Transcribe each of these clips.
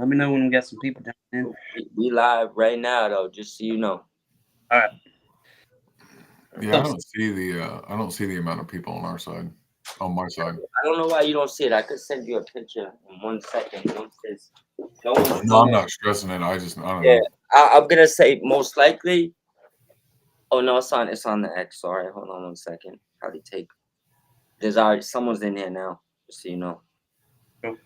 Let me know when we got some people jumping in. We live right now though, just so you know. All right. Yeah, I don't see the amount of people on our side, on my side. I don't know why you don't see it. I could send you a picture in 1 second once this going. No, I'm not stressing it. I don't Yeah, know. I'm gonna say most likely. Oh no, it's on the X. Sorry, hold on 1 second. Probably take. There's already someone's in here now, just so you know. Cool.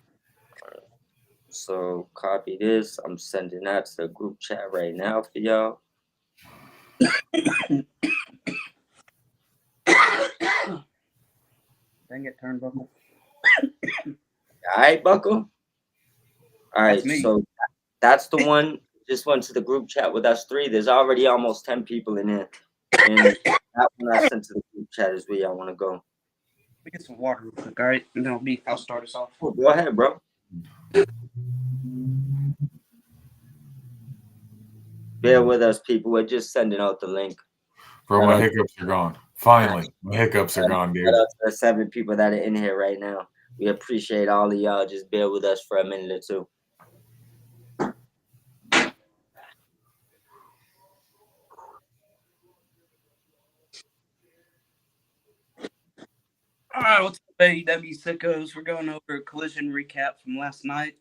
So copy this. I'm sending that to the group chat right now for y'all. Dang it, Turnbuckle. All right, Buckle. All right, That's me. so that's the one. Just went to the group chat with us three. There's already almost 10 people in here, and that one I sent to the group chat is where y'all want to go. We get some water real quick, all right? And then I'll start us off. Oh, go ahead, bro. Bear with us, people. We're just sending out the link. Bro, my hiccups are gone. Finally, my hiccups are gone, dude. Shout out to the 7 people that are in here right now. We appreciate all of y'all. Just bear with us for a minute or two. All right, what's up, AEW sickos? We're going over a Collision recap from last night.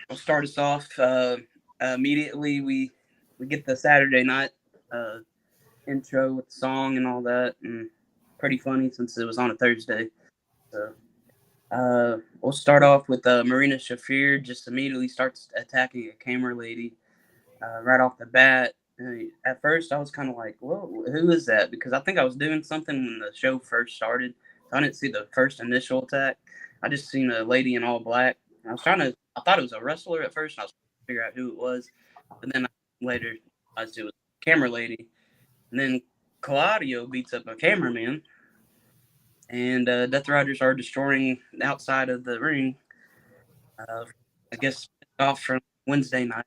We'll start us off. Immediately, we get the Saturday night intro with the song and all that, and pretty funny since it was on a Thursday. So we'll start off with Marina Shafir just immediately starts attacking a camera lady right off the bat. At first, I was kind of like, "Whoa, who is that?" Because I think I was doing something when the show first started. So I didn't see the first initial attack. I just seen a lady in all black. And I thought it was a wrestler at first, and I was trying to figure out who it was. But then later, I realized it was a camera lady. And then Claudio beats up a cameraman. And Death Riders are destroying the outside of the ring. I guess off from Wednesday night.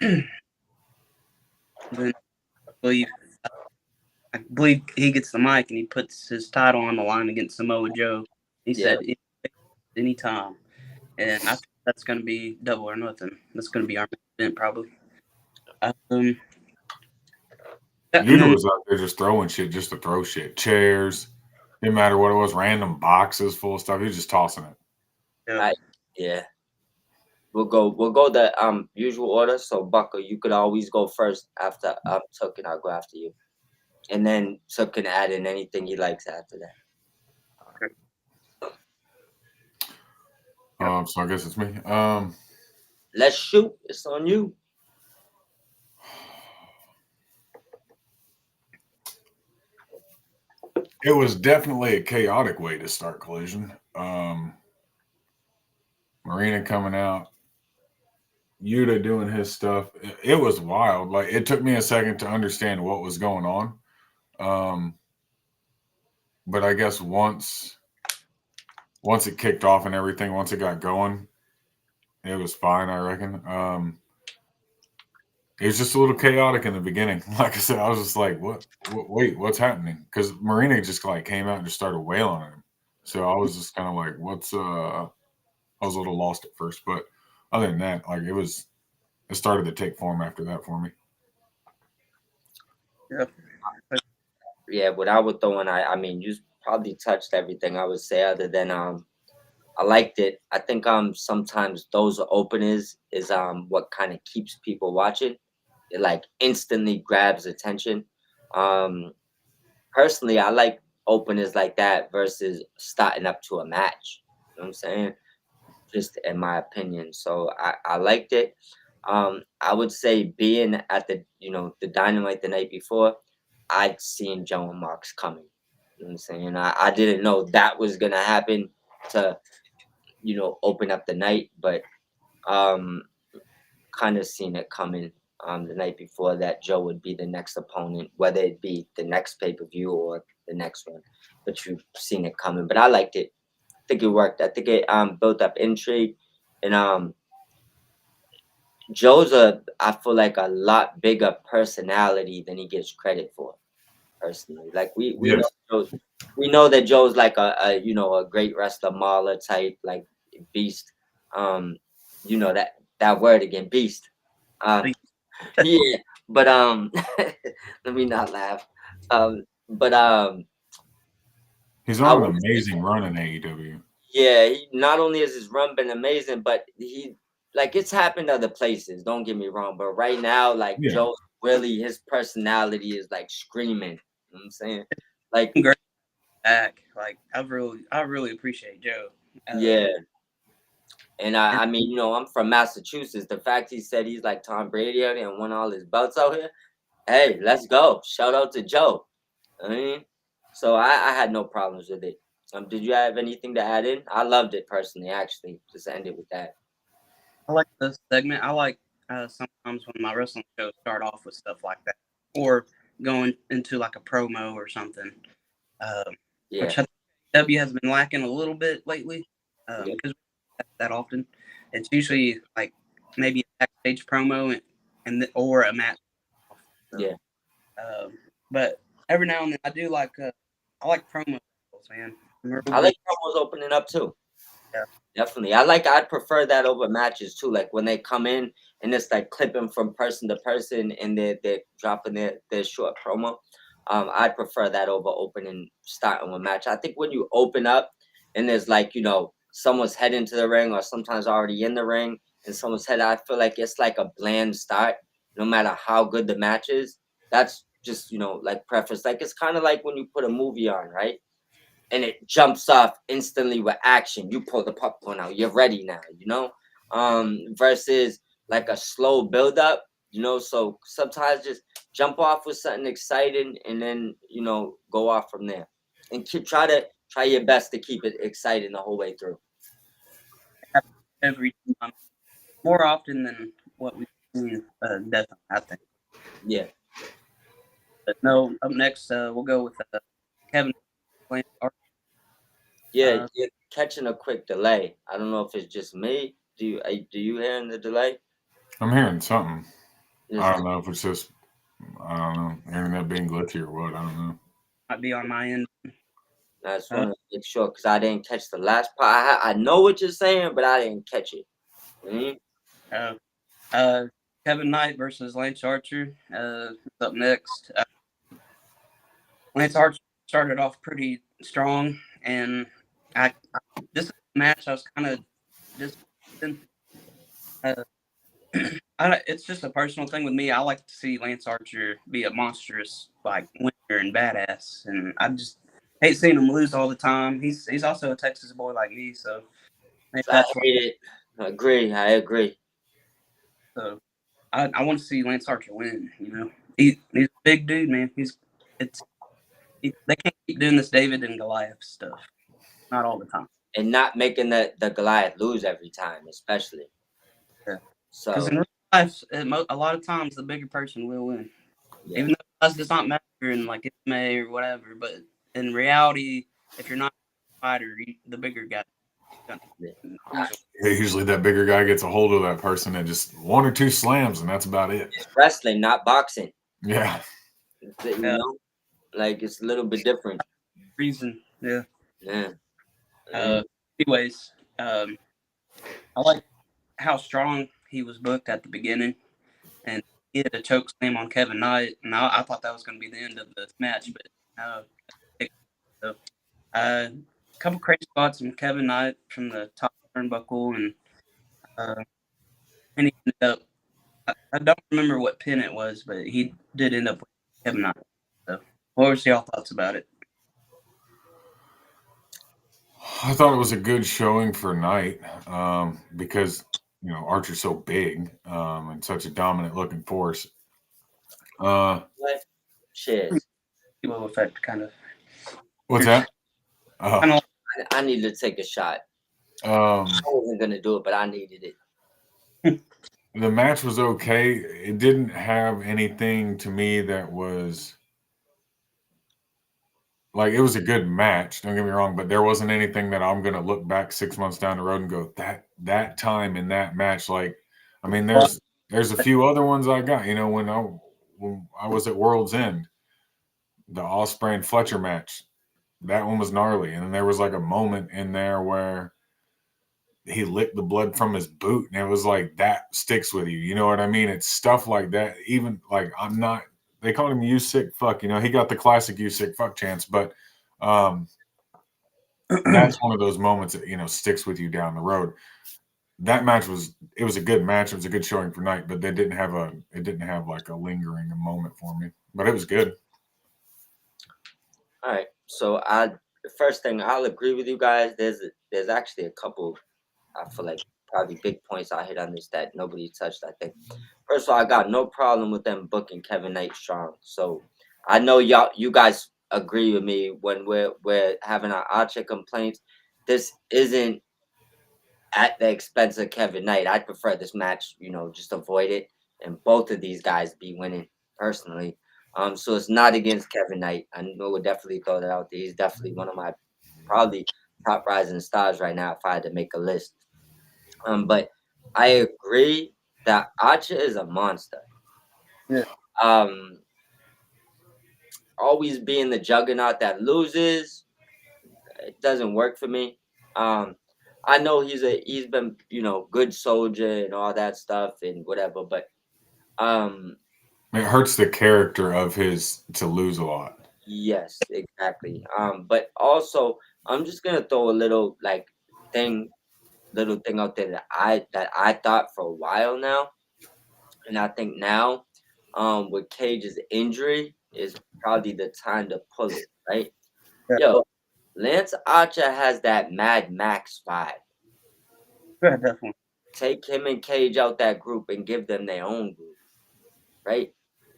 Then I believe he gets the mic and he puts his title on the line against Samoa Joe. He said, anytime. And I think that's going to be Double or Nothing. That's going to be our event, probably. Yuta was out there just throwing shit just to throw shit. Chairs. Didn't matter what it was. Random boxes full of stuff. He was just tossing it. Yeah. We'll go the usual order. So Bucker, you could always go first after Tuck, and I'll go after you. And then Tuck can add in anything he likes after that. Okay. So I guess it's me. Let's shoot. It's on you. It was definitely a chaotic way to start Collision. Marina coming out, Yuta doing his stuff. It was wild. Like, it took me a second to understand what was going on. But I guess once it kicked off and everything, once it got going, it was fine, I reckon. It was just a little chaotic in the beginning. Like I said, I was just like, wait, what's happening? Because Marina just like came out and just started wailing on him. So I was just kind of like, I was a little lost at first, but other than that, like it started to take form after that for me. Yeah, what I would throw in, I mean, you probably touched everything I would say other than I liked it. I think sometimes those openers is what kind of keeps people watching. It like instantly grabs attention. Personally, I like openers like that versus starting up to a match. You know what I'm saying? Just in my opinion. So I liked it. I would say being at the Dynamite the night before, I'd seen Joe and Marks coming. You know what I'm saying? I didn't know that was gonna happen to open up the night, but kind of seen it coming the night before that Joe would be the next opponent, whether it be the next pay-per-view or the next one. But you've seen it coming. But I liked it. I think it worked. I think it built up intrigue. And Joe's I feel like a lot bigger personality than he gets credit for. Personally, like we know that Joe's like a great wrestler, Mauler type, like beast. You know that word again, beast. Yeah, but let me not laugh. But He's I on would an say, amazing run in AEW. yeah, he not only has his run been amazing, but he like it's happened other places. Don't get me wrong, but right now, like Yeah. Joe, really his personality is like screaming. You know what I'm saying? Like, Great back. Like I really appreciate Joe. yeah. And And I mean, you know, I'm from Massachusetts. The fact he said he's like Tom Brady out here and won all his belts out here, hey, let's go. Shout out to Joe. I mean, so I had no problems with it. Did you have anything to add in? I loved it personally, actually. Just end it with that. I like this segment. I like sometimes when my wrestling shows start off with stuff like that, or going into like a promo or something, Yeah, which I think W has been lacking a little bit lately yeah, because that often. It's usually like maybe a backstage promo or a match. So, yeah. but every now and then I do like I like promos, man. I'm real I big. like promos opening up too. Yeah. Definitely. I'd prefer that over matches too. Like when they come in and it's like clipping from person to person and they're dropping their short promo. I'd prefer that over opening starting with match. I think when you open up and there's like, you know, someone's heading to the ring or sometimes already in the ring and someone's head, I feel like it's like a bland start, no matter how good the match is. That's just, you know, like preference. Like it's kind of like when you put a movie on, right? And it jumps off instantly with action. You pull the popcorn out, you're ready now, you know? Versus like a slow build up, you know. So sometimes just jump off with something exciting and then, you know, go off from there. And try your best to keep it exciting the whole way through. Every time, more often than what we've seen. Definitely, I think. Yeah. But no, up next we'll go with Kevin. Yeah, Uh, you're catching a quick delay. I don't know if it's just me. Do you hearing the delay? I'm hearing something. I Just don't know if it's just, I don't know, internet being glitchy or what. I don't know. might be on my end. I just Uh, want to make sure because I didn't catch the last part. I know what you're saying, but I didn't catch it. Mhm. uh, uh, Kevin Knight versus Lance Archer. Up next. Lance Archer started off pretty strong, and this match I was kind of disappointed. Uh, it's just a personal thing with me. I like to see Lance Archer be a monstrous like winner and badass, and I just hate seeing him lose all the time. He's also a Texas boy like me, so maybe I that's why. hate it. I agree. I agree. So I want to see Lance Archer win. You know, he's a big dude, man. They can't keep doing this David and Goliath stuff. Not all the time. And not making the Goliath lose every time, especially. Yeah. Because So in real life, a lot of times the bigger person will win. yeah, Even though it does not matter in like MMA or whatever, but in reality, if you're not a fighter, the bigger guy gonna yeah. usually. Yeah, usually that bigger guy gets a hold of that person and just one or two slams, and that's about it. It's wrestling, not boxing. Yeah. You know, like it's a little bit different. Reason, yeah. Yeah. Uh, anyways, I like how strong he was booked at the beginning, and he had a choke slam on Kevin Knight, and I thought that was going to be the end of the match, but so, a couple crazy spots from Kevin Knight from the top turnbuckle, uh, and he ended up. I don't remember what pin it was, but he did end up with Kevin Knight. So, what was y'all thoughts about it? I thought it was a good showing for Knight because, you know, Archer's so big and such a dominant looking force. What? Cheers. People effect kind of. What's that? Kind of I needed to take a shot. Um, I wasn't gonna do it, but I needed it. the match was okay. It didn't have anything to me that was like it was a good match. Don't get me wrong, but there wasn't anything that I'm gonna look back 6 months down the road and go that time in that match. Like, I mean, there's a few other ones I got. You know, when I was at World's End, the Ospreay and Fletcher match, that one was gnarly, and then there was like a moment in there where he licked the blood from his boot, and it was like that sticks with you. You know what I mean? It's stuff like that. Even like I'm not. They called him "you sick fuck." You know, he got the classic "you sick fuck" chance, but that's one of those moments that sticks with you down the road. That match was a good match. It was a good showing for Knight, but it didn't have like a lingering moment for me. But it was good. All right. So first thing, I'll agree with you guys. There's actually a couple, I feel like probably big points I hit on this that nobody touched, I think. First of all, I got no problem with them booking Kevin Knight strong. So I know you guys agree with me when we're having our Archer complaints. This isn't at the expense of Kevin Knight. I prefer this match, just avoid it, and both of these guys be winning personally. So it's not against Kevin Knight. I know we'll definitely throw that out there. He's definitely one of my probably top rising stars right now if I had to make a list. But I agree that Archer is a monster. Yeah. Always being the juggernaut that loses, it doesn't work for me. I know he's been good soldier and all that stuff and whatever, but it hurts the character of his to lose a lot. Yes, exactly. But also I'm just gonna throw a little thing out there that I thought for a while now, and I think now, with Cage's injury is probably the time to pull it, right? Yeah. Yo, Lance Archer has that Mad Max vibe. Yeah, definitely. Take him and Cage out that group and give them their own group, right?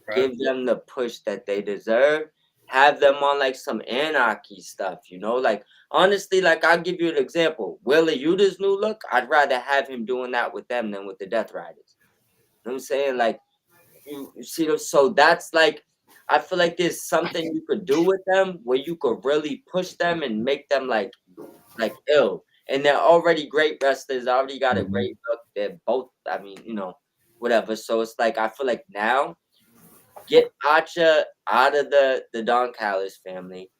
Right. Give them the push that they deserve. Have them on like some anarchy stuff, Like honestly, like I'll give you an example. Willa Yuda's new look, I'd rather have him doing that with them than with the Death Riders. You know what I'm saying? Like you see them, so that's like I feel like there's something you could do with them where you could really push them and make them like ill. And they're already great wrestlers, already got a great look. They're both, I mean, whatever. So it's like I feel like now get Archer out of the Don Callis family.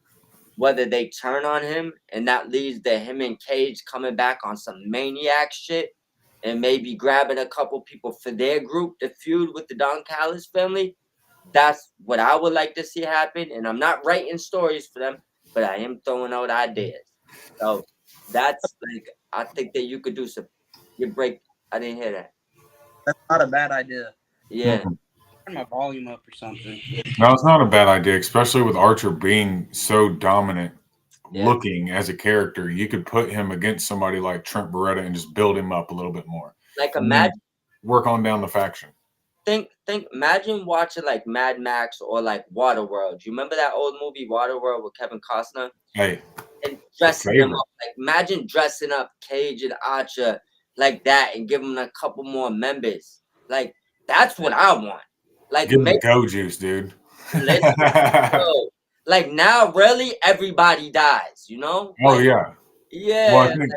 Whether they turn on him and that leads to him and Cage coming back on some maniac shit and maybe grabbing a couple people for their group to feud with the Don Callis family. That's what I would like to see happen. And I'm not writing stories for them, but I am throwing out ideas. So that's like I think that you could do some. You break. I didn't hear that. That's not a bad idea. Yeah. Turn my volume up or something. No, it's not a bad idea, especially with Archer being so dominant looking as a character. You could put him against somebody like Trent Beretta and just build him up a little bit more. Like imagine work on down the faction. Imagine watching like Mad Max or like Waterworld. You remember that old movie Waterworld with Kevin Costner? Hey. And dressing them up. Like imagine dressing up Cage and Archer like that and give them a couple more members. Like that's what I want. Like give them go juice, dude. Like now really everybody dies, Oh like, yeah. Yeah. Well, I think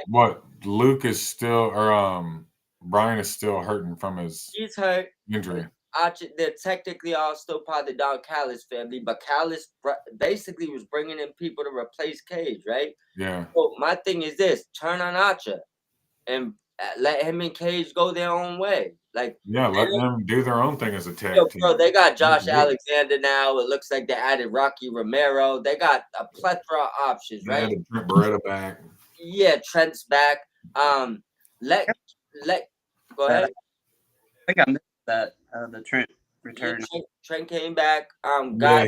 Luke is still or Brian is still hurting from his he's hurt. Injury. Archer, they're technically all still part of the Don Callis family, but Callis basically was bringing in people to replace Cage, right? Yeah. So my thing is this: turn on Archer and let him and Cage go their own way. Like let them do their own thing as a tag team. Bro, they got Josh Alexander now. It looks like they added Rocky Romero. They got a plethora of options, right? Added Trent Beretta back. Yeah, Trent's back. Go ahead. I think I missed that. The Trent return. Yeah, Trent came back.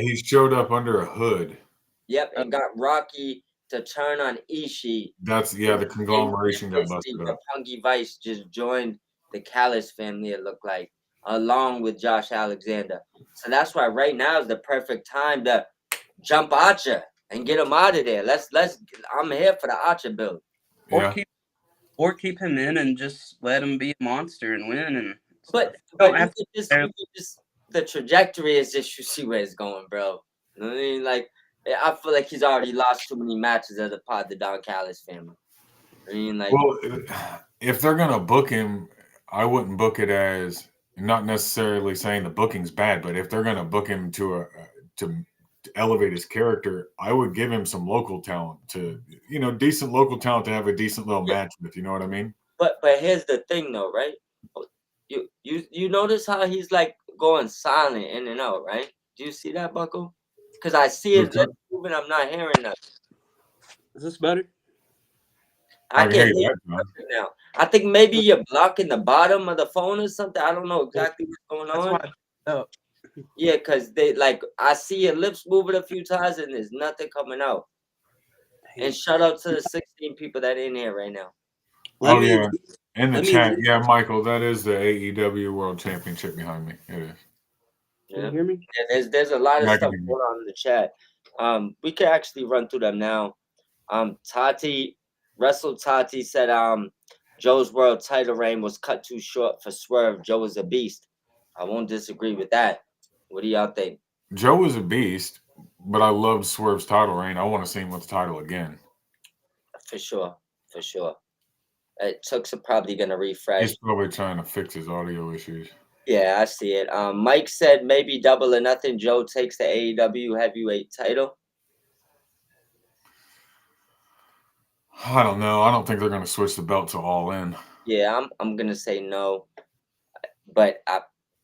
He showed up under a hood. Yep, and got Rocky to turn on Ishii. That's the conglomeration got busted up. Punky Vice just joined the Callis family. It looked like, along with Josh Alexander. So that's why right now is the perfect time to jump Archer and get him out of there. Let's. I'm here for the Archer build. Or keep him in and just let him be a monster and win. And but the trajectory is just you see where it's going, bro. You know what I mean? Like I feel like he's already lost too many matches as a part of the Don Callis family. I mean, like, well, if they're gonna book him, I wouldn't book it as not necessarily saying the booking's bad, but if they're gonna book him to elevate his character, I would give him some local talent to, decent local talent to have a decent little match with. You know what I mean? But here's the thing though, right? You notice how he's like going silent in and out, right? Do you see that, Buckle? Because I see his lips moving, I'm not hearing that. Is this better? I I can can hear hear that now. it now. I think maybe you're blocking the bottom of the phone or something. I don't know exactly what's going That's on. why. Oh, Yeah, because they like I see your lips moving a few times and there's nothing coming out. dang. And shout out to the 16 people that in here right now. Let Oh me. yeah, in the Let me. chat. Yeah, Michael, that is the AEW World Championship behind me. It is. Can Yeah. you hear me? Yeah, there's a lot of Yeah, I can stuff hear you. going on in the chat. We can actually run through them now. Tati said Joe's world title reign was cut too short for Swerve. Joe is a beast. I won't disagree with that. What do y'all think? Joe was a beast, but I loved Swerve's title reign. I want to see him with the title again. For sure. Tooks are probably gonna refresh. He's probably trying to fix his audio issues. Yeah, I see it. Mike said maybe Double or Nothing. Joe takes the AEW heavyweight title. I don't know. I don't think they're going to switch the belt to All In. Yeah, I'm gonna say no, but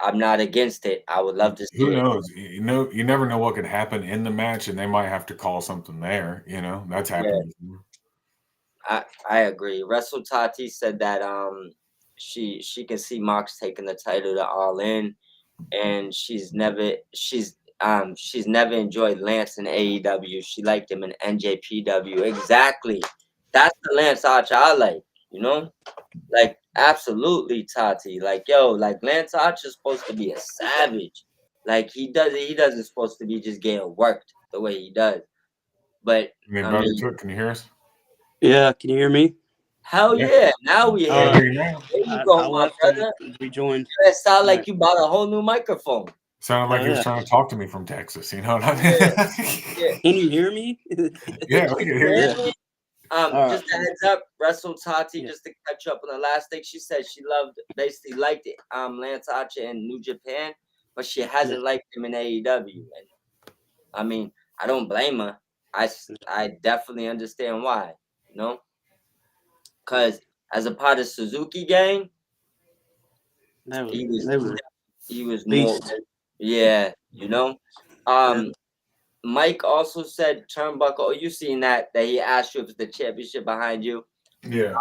I'm not against it. I would love to see Who it. knows? You never know what could happen in the match, and they might have to call something there. That's happened before. I agree. Wrestle Tati said that she can see Mox taking the title to All In, and she's never enjoyed Lance in AEW. She liked him in NJPW. Exactly. That's the Lance Archer I like, Like absolutely Tati. Like like Lance Archer's supposed to be a savage. Like he doesn't supposed to be just getting worked the way he does. But Any I better mean, to it? Can you hear us? Yeah. Can you hear me? hell Yeah. yeah. Now we I hear can you. hear you now. There you I go, my left brother. and rejoined. It sound like Alright. you bought a whole new microphone. Sounded like Oh, he was yeah. trying to talk to me from Texas. You know what I mean? Yeah. Can you hear me? Yeah, we can hear you. Yeah. Just a heads up, Wrestle Tati, just to catch up on the last thing. She said she basically liked it, Lance Archer in New Japan, but she hasn't liked him in AEW. And I mean, I don't blame her. I definitely understand why, because as a part of Suzuki Gang, he was more, beast. yeah, Mike also said Turnbuckle. Oh, you seen that he asked you if it's the championship behind you. Yeah.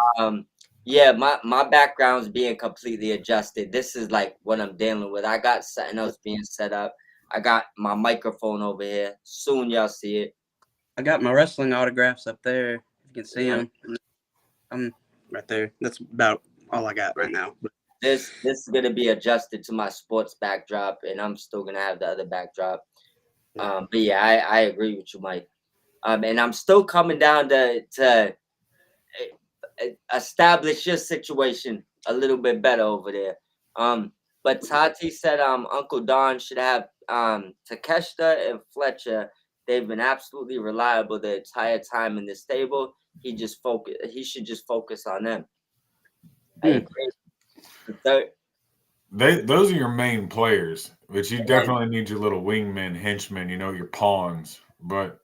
Yeah, my background's being completely adjusted. This is like what I'm dealing with. I got something else being set up. I got my microphone over here. Soon y'all see it. I got my wrestling autographs up there. If you can see Yeah. them. I'm right there. That's about all I got right now. This is gonna be adjusted to my sports backdrop, and I'm still gonna have the other backdrop. But yeah, I agree with you, Mike. And I'm still coming down to establish your situation a little bit better over there. But Tati said Uncle Don should have Takeshita and Fletcher. They've been absolutely reliable the entire time in the stable. He should just focus on them. I agree. Those are your main players, but you definitely need your little wingmen, henchmen, your pawns. But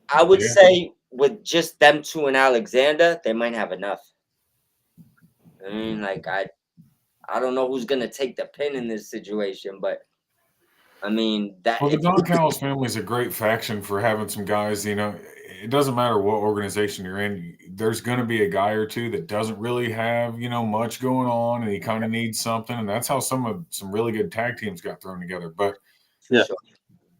I would say with just them two and Alexander, they might have enough. I mean, like I don't know who's gonna take the pin in this situation, but I mean that. Well, the Don Callis family is a great faction for having some guys. It doesn't matter what organization you're in. There's going to be a guy or two that doesn't really have much going on, and he kind of needs something. And that's how some really good tag teams got thrown together. But Yeah.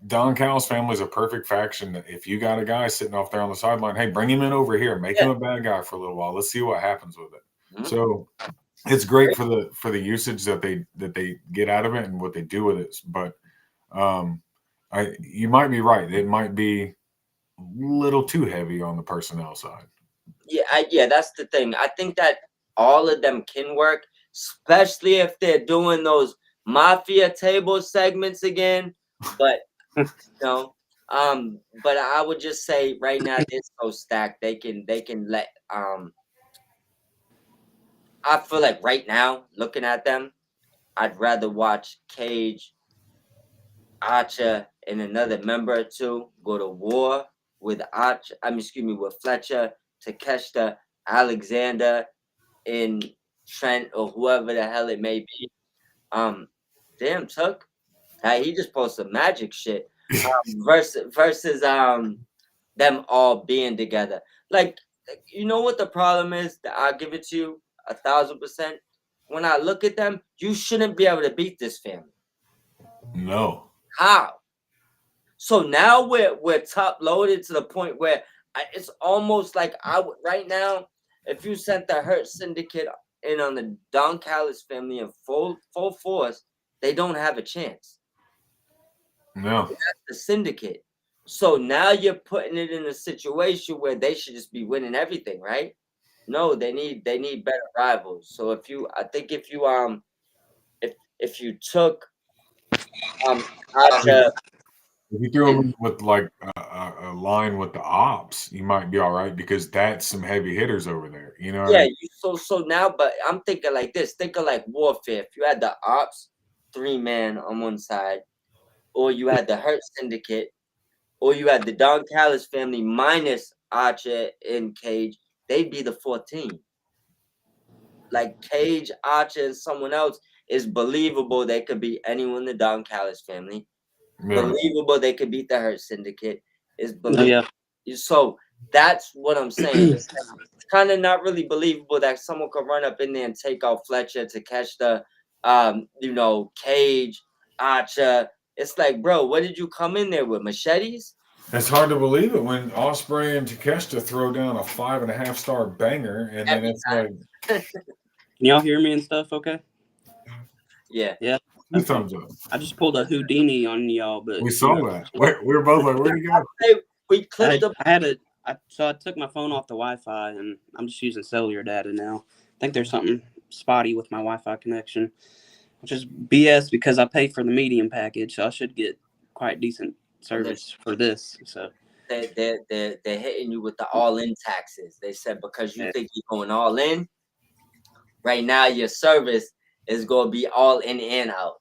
Don Callis family is a perfect faction. That if you got a guy sitting off there on the sideline, hey, bring him in over here, make him a bad guy for a little while. Let's see what happens with it. Mm-hmm. So it's great for the usage that they get out of it and what they do with it. But you might be right. It might be a little too heavy on the personnel side. Yeah, that's the thing. I think that all of them can work, especially if they're doing those mafia table segments again. But but I would just say right now they're so stacked. They can let I feel like right now, looking at them, I'd rather watch Cage, Archer, and another member or two go to war with with Fletcher, Takeshita, Alexander, in Trent or whoever the hell it may be. Damn, Tuck. He just posted magic shit. Versus them all being together. Like, you know what the problem is? I'll give it to you 1,000%. When I look at them, you shouldn't be able to beat this family. No. How? So now we're top loaded to the point where it's almost like I would right now. If you sent the Hurt Syndicate in on the Don Callis family in full force, they don't have a chance. No. That's the Syndicate. So now you're putting it in a situation where they should just be winning everything, right? No, they need better rivals. So if you took Acha, If you threw him with like a line with the ops, you might be all right because that's some heavy hitters over there. You know what I yeah, mean? so now, but I'm thinking like this. Think of like Warfare. If you had the ops 3-man on one side, or you had the Hurt Syndicate, or you had the Don Callis family minus Archer and Cage, they'd be the 14. Like Cage, Archer, and someone else is believable. They could beat anyone in the Don Callis family. Yeah. Believable they could beat the Hurt Syndicate. Is Oh, believable. yeah. So that's what I'm saying. It's kind of not really believable that someone could run up in there and take out Fletcher to catch the Cage, Archer. It's like, bro, what did you come in there with? Machetes? It's hard to believe it when Osprey and Takeshita throw down a 5.5-star banger, and then it's like Can y'all hear me and stuff? Okay. Yeah. Yeah. two thumbs up. I just pulled a Houdini on y'all, but We saw that. We were both like, "Where'd he go?" We clipped the so I took my phone off the Wi-Fi and I'm just using cellular data now. I think there's something spotty with my Wi-Fi connection, which is BS because I pay for the medium package, so I should get quite decent service for this. So they're hitting you with the all-in taxes. They said because you think you're going all in, right now your service is going to be all in and out.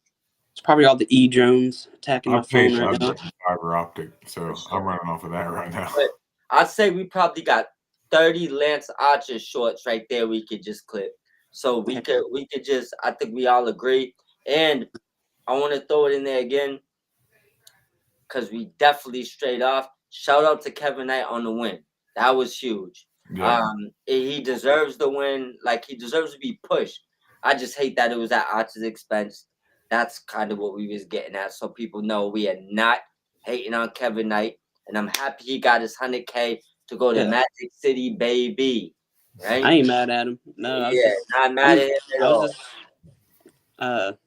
it's probably all the drones attacking my phone right now. Fiber optic, so I'm running off of that right now. But I'd say we probably got 30 Lance Archer shorts right there we could just clip. So we could just, I think we all agree. And I want to throw it in there again because we definitely straight off. Shout out to Kevin Knight on the win. That was huge. Yeah. He deserves the win. Like, he deserves to be pushed. I just hate that it was at Archer's expense. That's kind of what we was getting at. So people know we are not hating on Kevin Knight. And I'm happy he got his 100K to go to Magic City, baby. Right? I ain't mad at him. No, not mad at him at all. I was just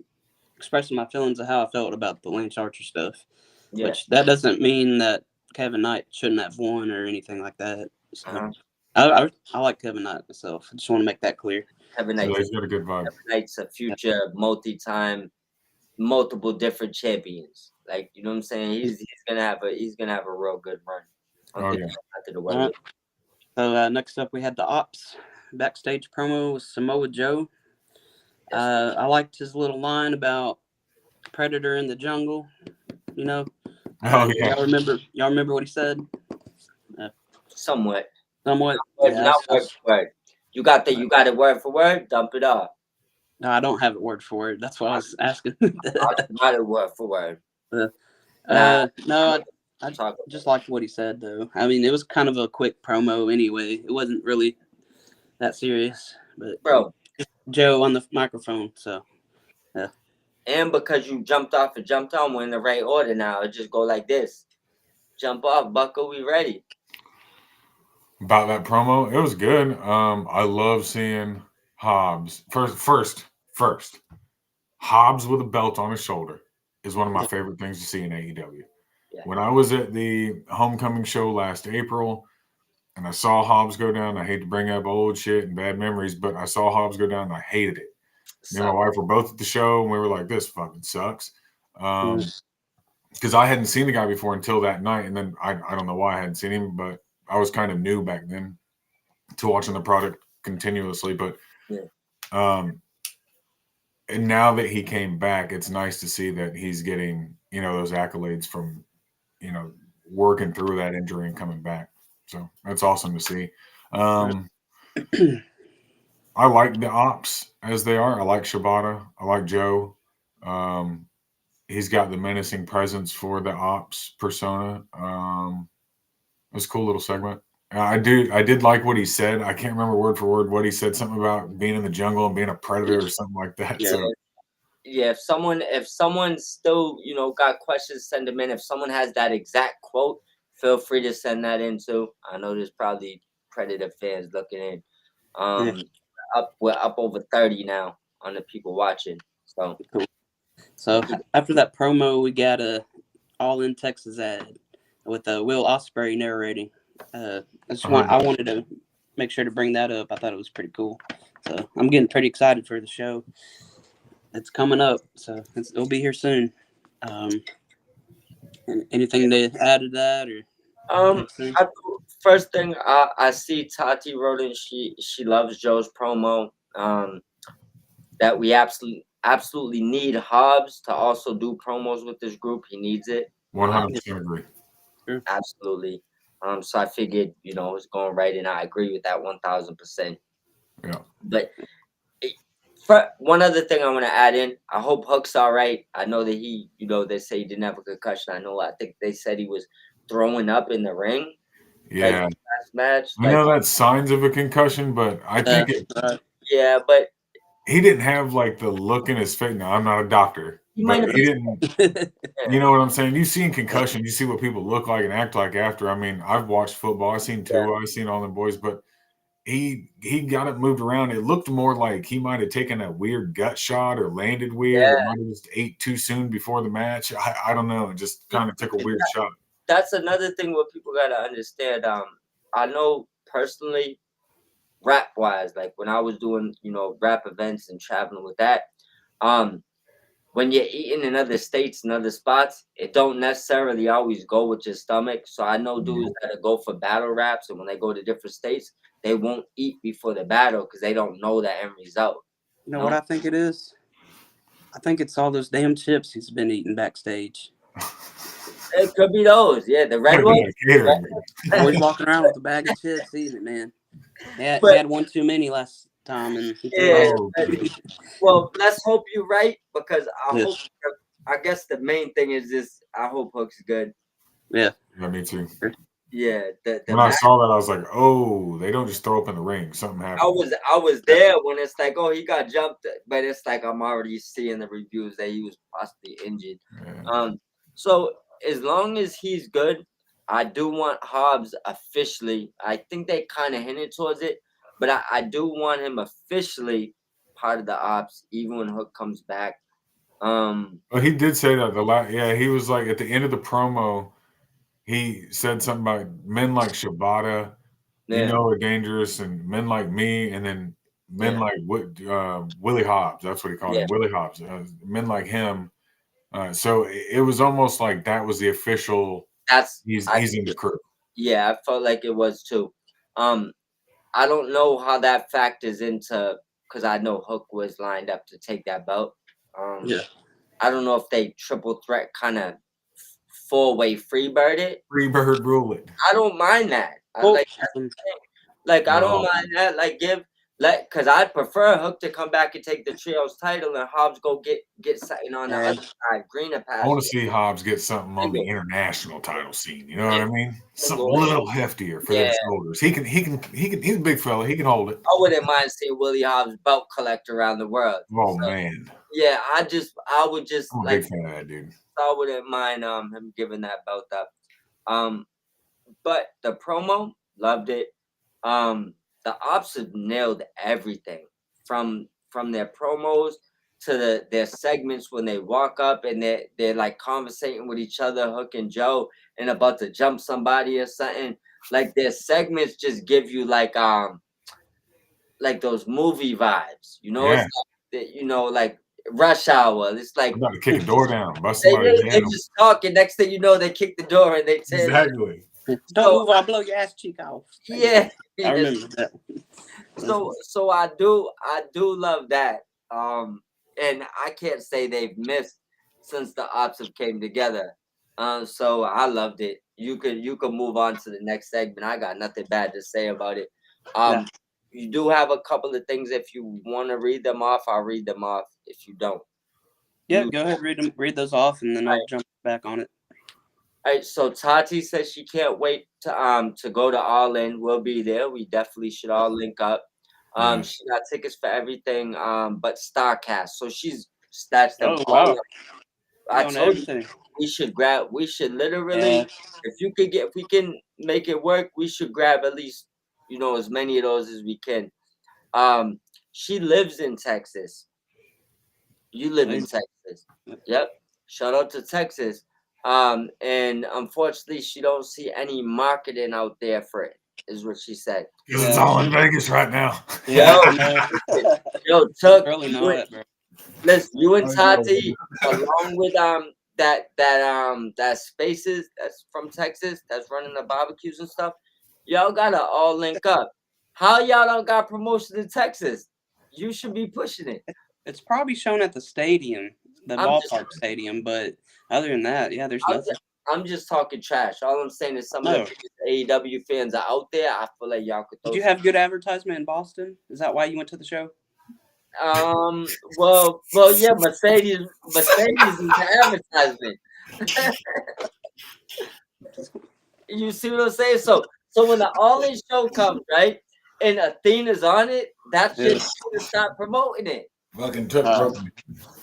expressing my feelings of how I felt about the Lance Archer stuff. Yeah. Which that doesn't mean that Kevin Knight shouldn't have won or anything like that. So I like Kevin Knight myself. I just want to make that clear. Kevin Knight, he's got a good vibe. Kevin Knight's a future multi-time, multiple different champions. Like, you know what I'm saying? He's gonna have a real good run. So next up we had the Ops backstage promo with Samoa Joe. I liked his little line about Predator in the jungle. You know. Oh yeah. Y'all remember what he said? Somewhat. Yeah, not word for word. You got it word for word. Dump it off. No, I don't have it word for word. That's what I was asking. Not a word for word. No, I just liked what he said though. I mean, it was kind of a quick promo anyway. It wasn't really that serious, but bro, Joe on the microphone. So yeah. And because you jumped off and jumped on, we're in the right order now. It just go like this. Jump off, Bucko, we ready. About that promo, it was good. I love seeing Hobbs. First, Hobbs with a belt on his shoulder is one of my favorite things to see in AEW. Yeah. When I was at the homecoming show last April and I saw Hobbs go down, I hate to bring up old shit and bad memories, but I saw Hobbs go down and I hated it. Me and my wife were both at the show, and we were like, this fucking sucks. Because I hadn't seen the guy before until that night, and then I don't know why I hadn't seen him, but I was kind of new back then to watching the product continuously. But and now that he came back, it's nice to see that he's getting, those accolades from, working through that injury and coming back. So that's awesome to see. I like the ops as they are. I like Shibata. I like Joe. Um, he's got the menacing presence for the ops persona. It was a cool little segment. I did like what he said. I can't remember word for word what he said. Something about being in the jungle and being a predator or something like that. Yeah. So Yeah, if someone still, got questions, send them in. If someone has that exact quote, feel free to send that in too. I know there's probably Predator fans looking in. Yeah. We're up over 30 now on the people watching. So Cool. So after that promo, we got a All in Texas ad with Will Ospreay narrating. I wanted to make sure to bring that up. I thought it was pretty cool. So I'm getting pretty excited for the show. It's coming up, so it'll be here soon. Anything to add to that or anything? first thing I see Tati Roden, she loves Joe's promo. That we absolutely need Hobbs to also do promos with this group. He needs it. 100% agree. Sure. Absolutely. So I figured, it's going right, and I agree with that 1000%. Yeah. But for one other thing I want to add in, I hope Hook's all right. I know that he, they say he didn't have a concussion. I think they said he was throwing up in the ring. Yeah. Like last match. I know that's signs of a concussion, but I think yeah, but he didn't have like the look in his face. Now, I'm not a doctor, but he didn't. You know what I'm saying? You see in concussion, you see what people look like and act like after. I mean, I've watched football. I've seen Tua. I've seen all them boys, but he got it moved around. It looked more like he might have taken a weird gut shot or landed weird or might have just ate too soon before the match. I don't know. It just kind of took a weird shot. That's another thing what people got to understand. I know personally, rap wise, like when I was doing, rap events and traveling with that, when you're eating in other states and other spots, it don't necessarily always go with your stomach. So I know dudes that go for battle raps, and when they go to different states, they won't eat before the battle because they don't know the end result. You know what I think it is? I think it's all those damn chips he's been eating backstage. It could be those, yeah, the red ones. Always walking around with a bag of chips, eating it, man. Yeah, he had one too many last time, and he well, let's hope you're right because hope. I guess the main thing is this. I hope Hook's good. Yeah, me too. Yeah, when I saw that, I was like, "Oh, they don't just throw up in the ring. Something happened." I was there when it's like, "Oh, he got jumped," but it's like I'm already seeing the reviews that he was possibly injured. Yeah. So as long as he's good, I do want Hobbs officially. I think they kind of hinted towards it, but I do want him officially part of the ops, even when Hook comes back. Well, he did say that he was like at the end of the promo. He said something about men like Shibata, are dangerous, and men like me, and then men like Willie Hobbs. That's what he called him, Willie Hobbs. Men like him. So it was almost like that was the official. He's in the crew. Yeah, I felt like it was too. I don't know how that factors into because I know Hook was lined up to take that belt. I don't know if they triple threat kind of 4-way freebird it. Freebird rule it. I don't mind that. I don't mind that. Because I'd prefer Hook to come back and take the trios title and Hobbs go get something on the other side, greener pass. I want to see Hobbs get something on the international title scene. You know what I mean? Something a little heftier for their shoulders. He's a big fella. He can hold it. I wouldn't mind seeing Willie Hobbs belt collect around the world. Oh man. Yeah, I would just I'm a big fan of that dude. I wouldn't mind him giving that belt up. But the promo, loved it. The ops have nailed everything from their promos to their segments when they walk up and they're like conversating with each other, Hook and Joe, and about to jump somebody or something. Like their segments just give you like those movie vibes, It's like, like Rush Hour. It's like I'm about to kick a door down, bust they somebody's just talk, and next thing you know, they kick the door and they tell exactly. Don't move, I'll blow your ass cheek off. Yeah, I remember that. So I do love that. And I can't say they've missed since the ops have came together. So I loved it. You could move on to the next segment. I got nothing bad to say about it. you do have a couple of things. If you want to read them off, I'll read them off. If you don't, Yeah, go ahead, read those off, and then I'll jump back on it. All right, so Tati says she can't wait to go to All In. We'll be there. We definitely should all link up. Yeah. She got tickets for everything, but Starcast. So she's snatched them Oh, all wow. up. I On told you everything. we should literally, Yeah. if we can make it work, we should grab at least, as many of those as we can. She lives in Texas. You live in Texas. Yep. Shout out to Texas. And unfortunately, she don't see any marketing out there for it, is what she said. Because it's all in Vegas right now. Yeah. Yo, Chuck, Really know it, bro. listen, you and Tati, along with that Spaces that's from Texas, that's running the barbecues and stuff, y'all gotta all link up. How y'all don't got promotion in Texas? You should be pushing it. It's probably shown at the stadium, the I'm ballpark stadium, but other than that, yeah, there's nothing. I'm just talking trash. All I'm saying is some of the biggest AEW fans are out there. I feel like y'all could. Did you have good advertisement in Boston? Is that why you went to the show? Well, yeah. Mercedes is the advertisement. You see what I'm saying? So when the All In show comes, right, and Athena's on it, that's just to start promoting it. Fucking took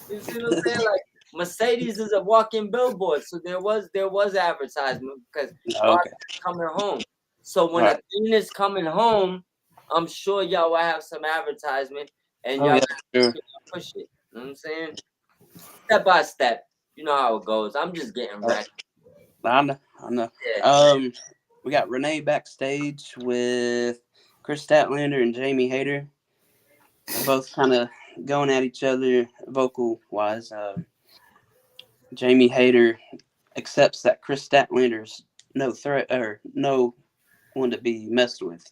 You see what I'm saying? Like Mercedes is a walking billboard, so there was advertisement because coming home. So when Athena's coming home, I'm sure y'all will have some advertisement and y'all push it. You know what I'm saying? Step by step. You know how it goes. I'm just getting ready. I know. Yeah. We got Renee backstage with Chris Statlander and Jamie Hayter. They're both kind of going at each other vocal wise. Jamie Hayter accepts that Chris Statlander's no threat or no one to be messed with,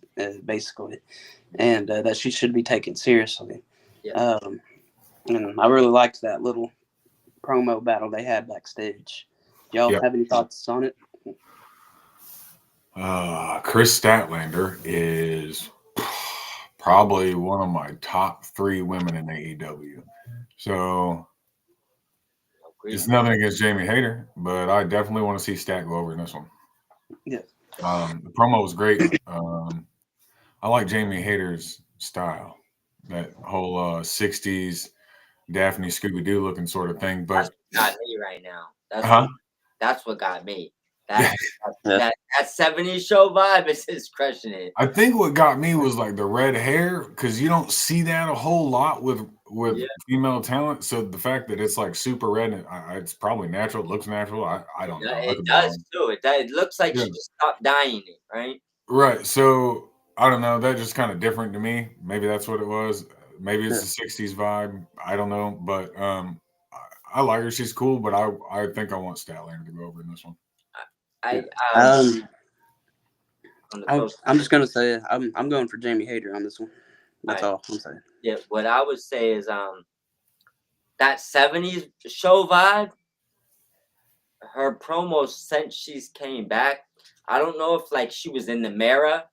basically, and that she should be taken seriously. Yeah. And I really liked that little promo battle they had backstage. Y'all have any thoughts on it? Chris Statlander is probably one of my top 3 women in AEW. So it's nothing against Jamie Hayter, but I definitely want to see Stat go over in this one. Yeah. The promo was great. I like Jamie Hayter's style, that whole 60s Daphne Scooby-Doo looking sort of thing. But that's got me right now. That's what got me. That 70s show vibe is crushing it. I think what got me was like the red hair, because you don't see that a whole lot with female talent. So the fact that it's like super red, and it's probably natural. It looks natural. I don't know. It does too. It looks like she just stopped dyeing it, right? Right. So I don't know. That just kind of different to me. Maybe that's what it was. Maybe it's the 60s vibe. I don't know. But I like her. She's cool. But I think I want Statlander to go over in this one. I'm just gonna say I'm going for Jamie Hayter on this one. That's all I'm saying. Yeah, what I would say is that 70s show vibe, her promos since she's came back, I don't know if like she was in the mirror.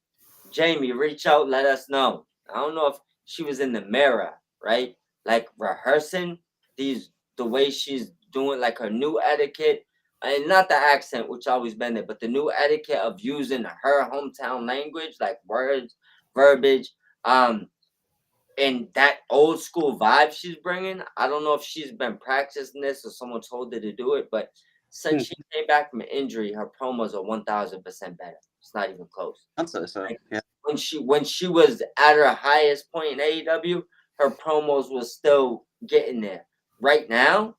Jamie, reach out, let us know. I don't know if she was in the mirror, right? Like rehearsing the way she's doing, like her new etiquette. And not the accent, which always been there, but the new etiquette of using her hometown language, like words, verbiage, and that old school vibe she's bringing. I don't know if she's been practicing this or someone told her to do it, but since she came back from an injury, her promos are 1,000% better. It's not even close. I'd say so. Yeah. When she was at her highest point in AEW, her promos was still getting there. Right now,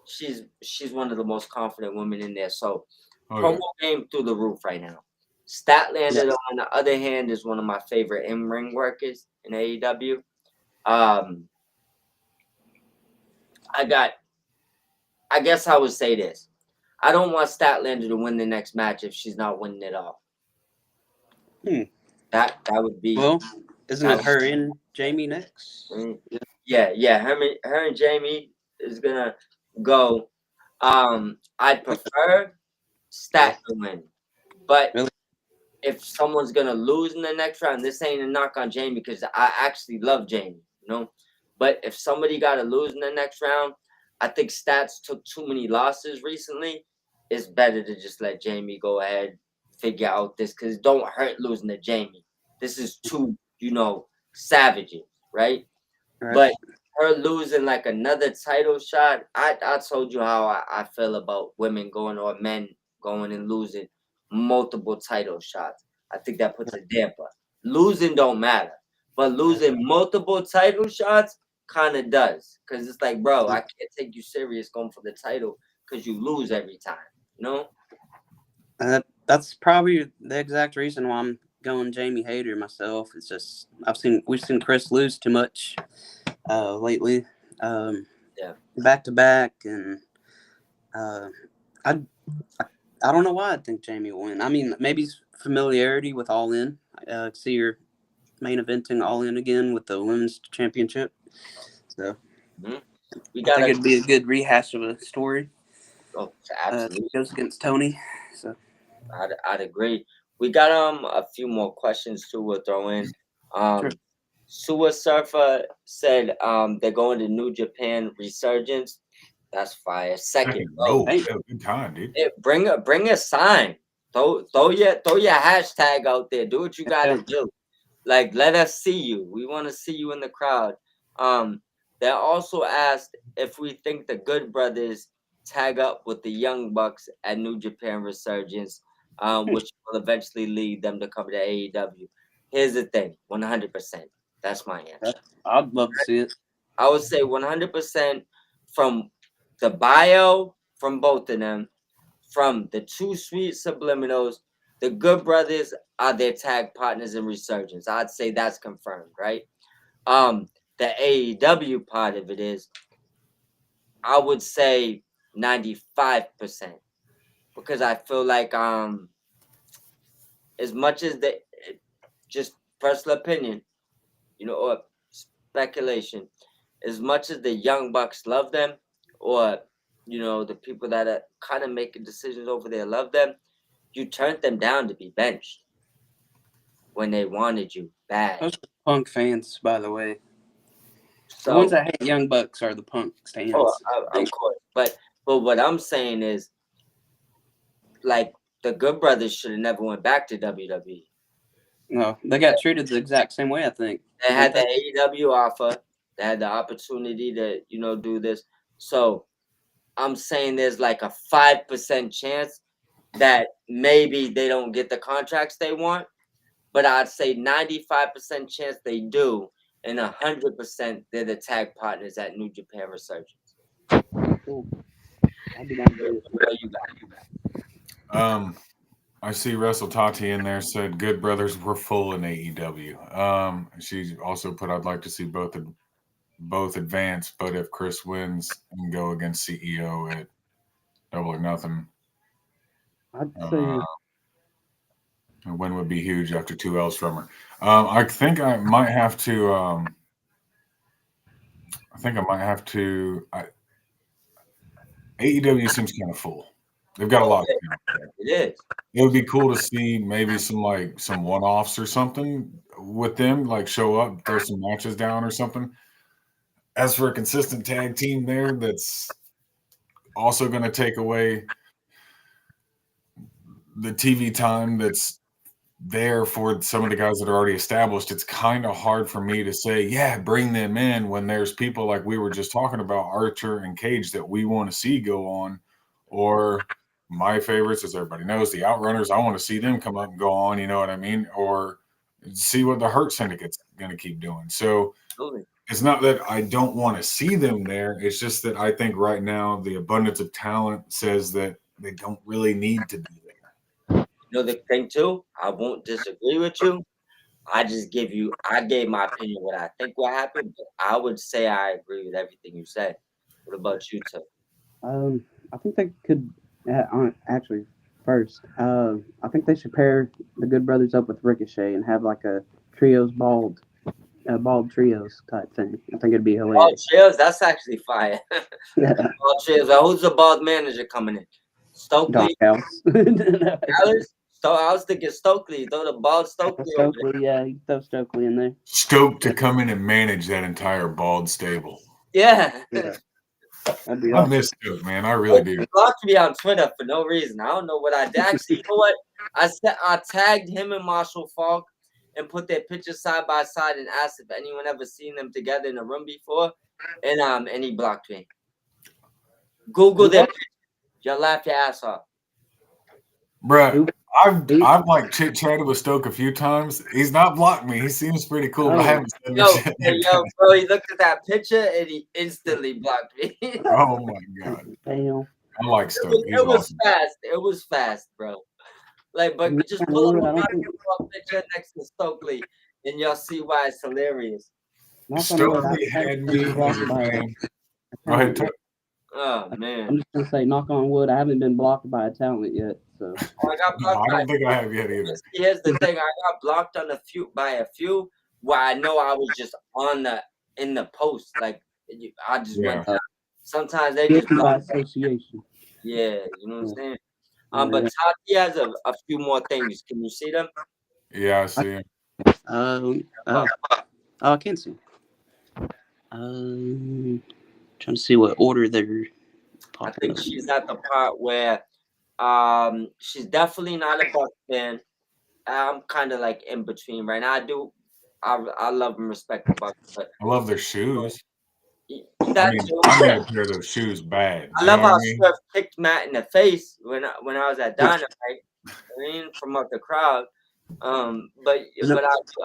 she's one of the most confident women in there. So promo game through the roof right now. Statlander, on the other hand, is one of my favorite in-ring workers in AEW. I guess I would say this. I don't want Statlander to win the next match if she's not winning it all. That would be. Well, isn't it her and Jamie next? Yeah. Her and Jamie is gonna go. I'd prefer Stat to win, but if someone's gonna lose in the next round, this ain't a knock on Jamie because I actually love Jamie, you know. But if somebody got to lose in the next round, I think Stats took too many losses recently. It's better to just let Jamie go ahead, figure out this because it don't hurt losing to Jamie. This is two, you know, savages, right? Right. But her losing like another title shot, I told you how I feel about women going or men going and losing multiple title shots. I think that puts a damper. Losing don't matter, but losing multiple title shots kind of does. Because it's like, bro, I can't take you serious going for the title because you lose every time, you know? That's probably the exact reason why I'm going Jamie Hayter myself. It's just we've seen Chris lose too much lately, back to back, and I don't know why I think Jamie will win. I mean, maybe it's familiarity with All In. See her main eventing All In again with the women's championship. So I think it'd be a good rehash of a story. Oh, absolutely. Goes against Tony. So I'd agree. We got a few more questions too. We'll throw in. Sure. Sua Surfer said they're going to New Japan Resurgence. That's fire. Second, bro. Hey. Good time, dude. Bring a sign. Throw your hashtag out there. Do what you gotta do. Like, let us see you. We want to see you in the crowd. They also asked if we think the Good Brothers tag up with the Young Bucks at New Japan Resurgence, which will eventually lead them to come to AEW. Here's the thing, 100%. That's my answer. I'd love to see it. I would say 100% from the bio from both of them, from the Too Sweet Subliminals, the Good Brothers are their tag partners in Resurgence. I'd say that's confirmed, right? The AEW part of it is, I would say 95%, because I feel like as much as just personal opinion, you know, or speculation, as much as the Young Bucks love them, or you know, the people that are kind of making decisions over there love them, you turned them down to be benched when they wanted you bad. Those are Punk fans, by the way. So, the ones that hate Young Bucks are the Punk fans. Oh, of course. But what I'm saying is, like, the Good Brothers should have never went back to WWE. No, they got treated the exact same way, I think. They had the AEW offer. They had the opportunity to, you know, do this. So I'm saying there's like a 5% chance that maybe they don't get the contracts they want. But I'd say 95% chance they do. And 100% they're the tag partners at New Japan Resurgence. Cool. I see Wrestle Tati in there said Good Brothers were full in AEW. She also put, I'd like to see both advance, but if Chris wins and go against CEO at Double or Nothing, I'd say a win would be huge after 2 L's from her. I think I might have to. AEW seems kind of full. They've got a lot. It is. It would be cool to see maybe some one-offs or something with them, like show up, throw some matches down or something. As for a consistent tag team there, that's also going to take away the TV time that's there for some of the guys that are already established. It's kind of hard for me to say, yeah, bring them in when there's people like we were just talking about, Archer and Cage, that we want to see go on, or my favorites, as everybody knows, the Outrunners. I want to see them come up and go on, you know what I mean? Or see what the Hurt Syndicate's going to keep doing. So it's not that I don't want to see them there. It's just that I think right now the abundance of talent says that they don't really need to be there. You know the thing too? I won't disagree with you. I gave my opinion what I think will happen, but I would say I agree with everything you said. What about you, Tim? I think they could actually first. I think they should pair the Good Brothers up with Ricochet and have like a bald trios type thing. I think it'd be hilarious. Bald trios, that's actually fire. Bald trios. Who's the bald manager coming in? Stokely. Dallas. So I was thinking Stokely, throw the bald Stokely over there. Stokely, yeah, you can throw Stokely in there. Stoked to come in and manage that entire bald stable. Yeah. Yeah. That'd be I awesome. miss Stoke, man. I really do. He blocked me on Twitter for no reason. I don't know what I did. Actually, you know what? I tagged him and Marshall Falk and put their pictures side by side and asked if anyone ever seen them together in a room before, and he blocked me. Google their pictures. You'll laugh your ass off. Bruh, I've like chit chatted with Stoke a few times. He's not blocked me. He seems pretty cool, but I haven't said Yo, much yet. bro, he looked at that picture and he instantly blocked me. Oh my god. Damn. I like Stoke. He's It was awesome. fast. It was fast, bro. Like, but just pull up a picture next to Stokely, and y'all see why it's hilarious. Stokely had me as a fan. Go ahead, Tuck. Oh man, I'm just gonna say, knock on wood, I haven't been blocked by a talent yet. So I got No, I blocked. don't think I have yet either. Here's the thing: I got blocked on by a few where I know I was just in the post. Like I just went down. Sometimes they just by block. association. Yeah, you know what I'm saying. But Tati has a few more things. Can you see them? Yeah, I see him. I can't see. Trying to see what order they're. I think she's at the part where she's definitely not a Bucks fan. I'm kind of like in between right now. I love and respect the Bucks, but I love their shoes. that I need a pair of those shoes bad. I love how Steph kicked Matt in the face when I was at Dynamite. I mean, from up the crowd. But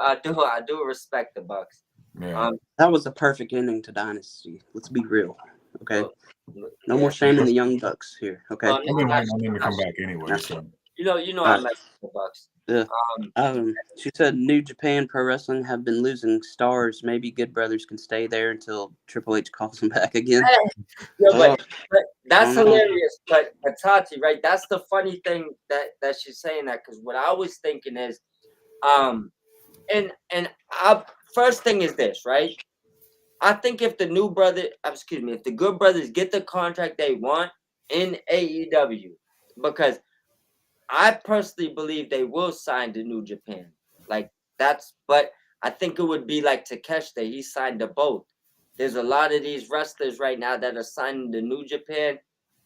I do respect the Bucks. Yeah. That was a perfect ending to Dynasty. Let's be real, okay? No more shaming the Young Bucks here, okay? I've been waiting on them to come back anyway. So. You know, I like the Bucks. Yeah. She said New Japan Pro Wrestling have been losing stars. Maybe Good Brothers can stay there until Triple H calls them back again. Yeah, but that's hilarious. But Tati, right? That's the funny thing that she's saying that, because what I was thinking is, first thing is this, right? I think if the if the Good Brothers get the contract they want in AEW, because I personally believe they will sign to New Japan. But I think it would be like Takeshita. He signed to both. There's a lot of these wrestlers right now that are signing to New Japan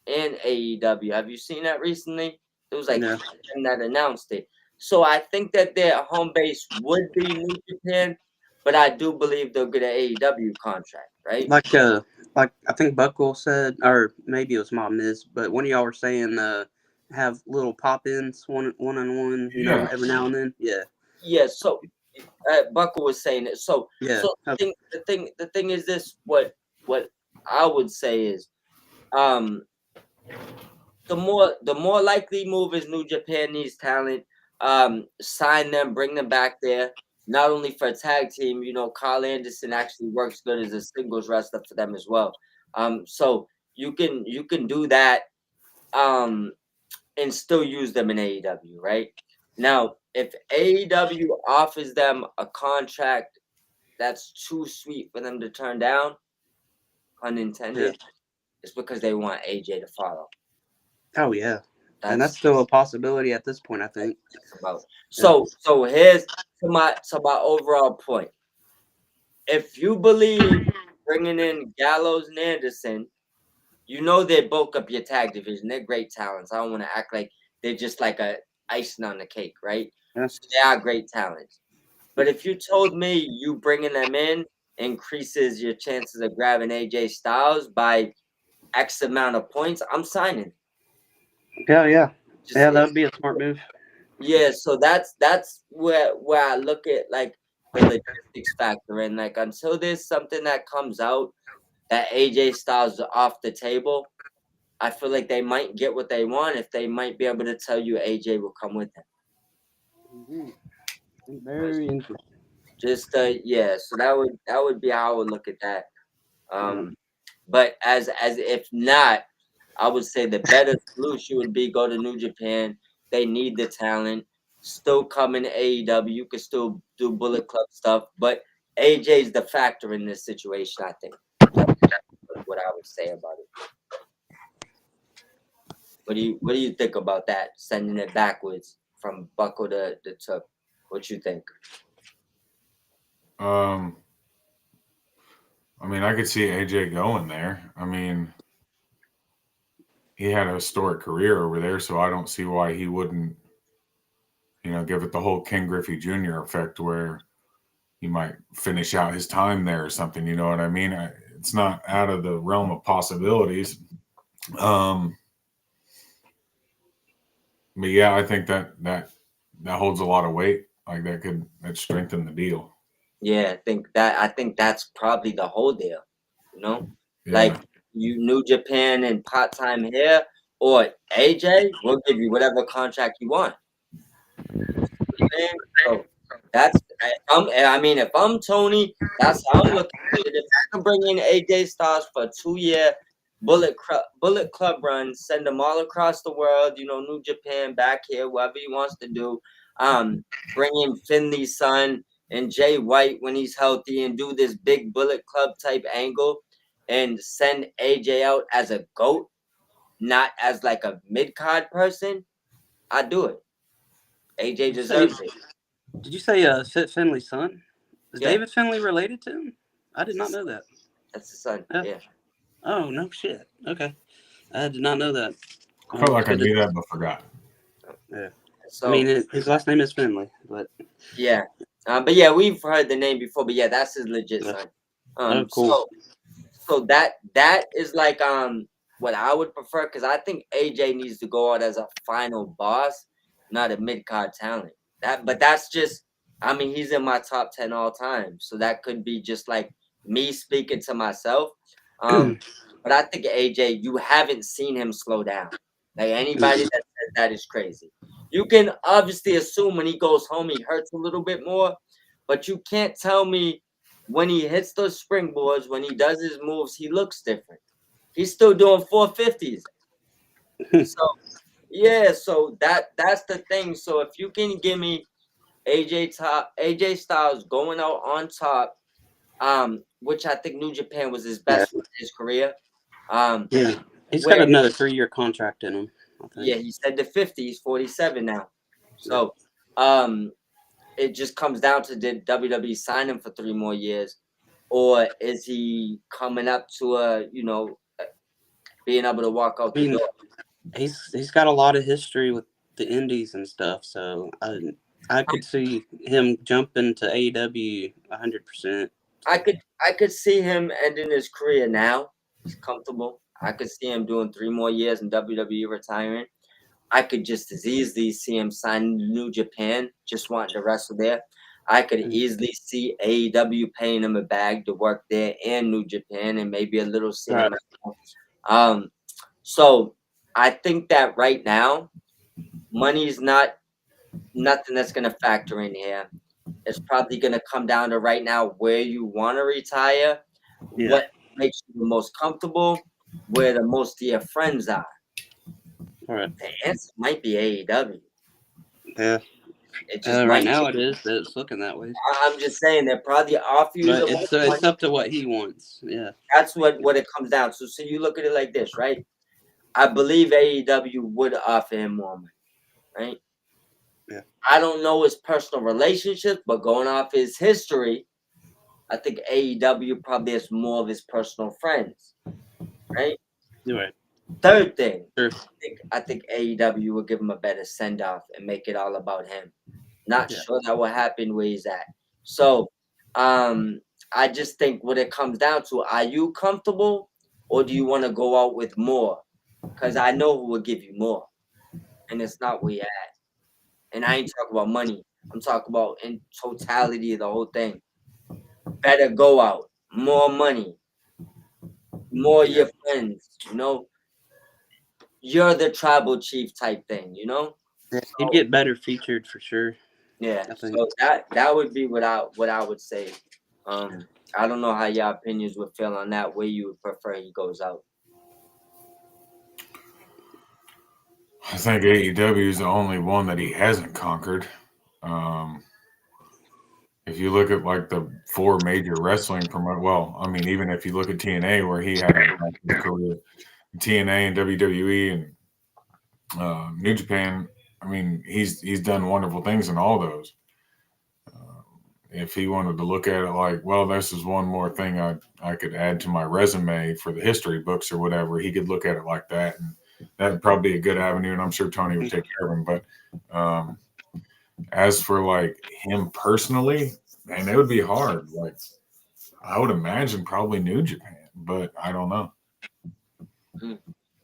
and AEW. Have you seen that recently? It was like them that announced it. So I think that their home base would be New Japan, but I do believe they'll get an AEW contract, right? Like I think Buckle said, or maybe it was Mom Miz, but one of y'all were saying have little pop-ins one on one, you know, every now and then. Yeah. Yeah. So Buckle was saying it. So yeah. So the thing is this. What I would say is, the more likely move is New Japan needs talent. Sign them, bring them back there. Not only for a tag team, you know, Carl Anderson actually works good as a singles wrestler for them as well. So you can do that. And still use them in AEW, right? Now, if AEW offers them a contract that's too sweet for them to turn down, unintended, it's because they want AJ to follow. Oh yeah, and that's still a possibility at this point, I think. So here's to my overall point. If you believe bringing in Gallows and Anderson, you know they bulk up your tag division. They're great talents. I don't want to act like they're just like a icing on the cake, right? Yes. They are great talents. But if you told me you bringing them in increases your chances of grabbing AJ Styles by X amount of points, I'm signing. Yeah, that would be a smart move. Yeah, so that's where I look at like the logistics factor, and like until there's something that comes out that AJ Styles is off the table, I feel like they might get what they want if they might be able to tell you AJ will come with them. Mm-hmm. Very interesting. Just so that would be how I would look at that. But as if not, I would say the better solution would be go to New Japan. They need the talent. Still come in AEW. You can still do Bullet Club stuff, but AJ's the factor in this situation, I think. That's what I would say about it. What do you think about that? Sending it backwards. from Buckle to Tip. What you think? I mean, I could see AJ going there. I mean, he had a historic career over there, so I don't see why he wouldn't, give it the whole Ken Griffey Jr. effect where he might finish out his time there or something. You know what I mean? It's not out of the realm of possibilities. But yeah, I think that holds a lot of weight. Like that strengthen the deal. Yeah, I think that's probably the whole deal. Yeah. Like you New Japan and part time here, or AJ, we'll give you whatever contract you want. Man, so if I'm Tony, that's how I'm looking at it. If I can bring in AJ Styles for a 2-year Bullet Club run, send them all across the world, New Japan, back here, whatever he wants to do. Bring in Finley's son and Jay White when he's healthy and do this big Bullet Club type angle and send AJ out as a GOAT, not as like a mid-card person, I'd do it. AJ deserves it. Did you say Fit Finley's son? Is Yeah. David Finley related to him? I did not know that. That's the son. Yeah. Yeah. Oh, no shit. Okay. I did not know that. I felt like I knew that, but forgot. Yeah. So, I mean, his last name is Finley, but yeah. But yeah, we've heard the name before, but yeah, that's his legit son. cool. So that is like what I would prefer, because I think AJ needs to go out as a final boss, not a mid-card talent. But that's just, he's in my top 10 all time, so that could be just like me speaking to myself. But I think AJ, you haven't seen him slow down. Like anybody that says that is crazy. You can obviously assume when he goes home he hurts a little bit more, but you can't tell me when he hits those springboards, when he does his moves, he looks different. He's still doing 450s. So yeah, so that's the thing. So if you can give me AJ Styles going out on top, which I think New Japan was his best for his career. Yeah, he's got another 3-year contract in him. I think. Yeah, he said the 50. He's 47 now. So, it just comes down to, did WWE sign him for 3 more years, or is he coming up to being able to walk out the door? He's got a lot of history with the indies and stuff, so I could see him jumping to AEW 100%. I could see him ending his career now. He's comfortable. I could see him doing 3 more years in WWE, retiring. I could just as easily see him sign New Japan, just wanting to wrestle there. I could easily see AEW paying him a bag to work there and New Japan, and maybe a little CM. Right. So I think that right now, money is nothing that's going to factor in here. It's probably going to come down to right now where you want to retire, what makes you the most comfortable, where the most of your friends are. All right. The answer might be AEW. Yeah. Right now it's looking that way. I'm just saying they're probably offer you but it's up to what he wants. Yeah. That's what it comes down to. So you look at it like this, right? I believe AEW would offer him more money, right? Yeah. I don't know his personal relationships, but going off his history, I think AEW probably has more of his personal friends, right? You're right. Third thing, sure. I think AEW will give him a better send-off and make it all about him. Not sure that will happen where he's at. So, I just think what it comes down to, are you comfortable or do you want to go out with more? Because I know who will give you more. And it's not where you're at. And I ain't talking about money. I'm talking about in totality of the whole thing. Better go out. More money. More your friends, You're the tribal chief type thing, Yeah, he'd get better featured for sure. Yeah, so that would be what I would say. I don't know how your opinions would feel on that. Where you would prefer he goes out? I think AEW is the only one that he hasn't conquered. If you look at like the 4 major wrestling even if you look at TNA, where he had a career, TNA and WWE and New Japan, I mean, he's done wonderful things in all those. If he wanted to look at it like, well, this is one more thing I could add to my resume for the history books or whatever, he could look at it like that, and that would probably be a good avenue. And I'm sure Tony would take care of him. But as for like him personally, man, it would be hard. Like I would imagine probably New Japan, but I don't know.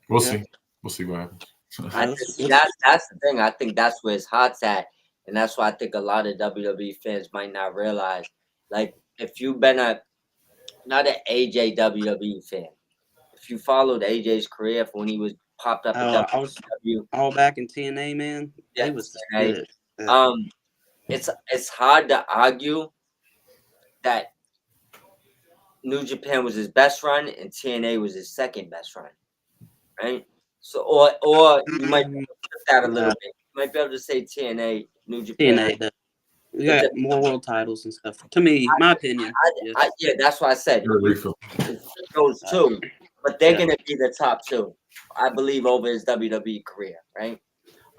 We'll see. We'll see what happens. That's the thing. I think that's where his heart's at. And that's why I think a lot of WWE fans might not realize. Like, if you've been not an AJ WWE fan, if you followed AJ's career from when he was popped up in I was WWE, all back in TNA, man. yeah, He was TNA, good. Yeah. it's hard to argue that New Japan was his best run and TNA was his second best run, right? So, or you might be able to flip that a little bit. You might be able to say TNA, New Japan. TNA, we got more world titles and stuff. To me, my opinion. Yeah, that's why I said those two, but they're gonna be the top two, I believe, over his WWE career, right?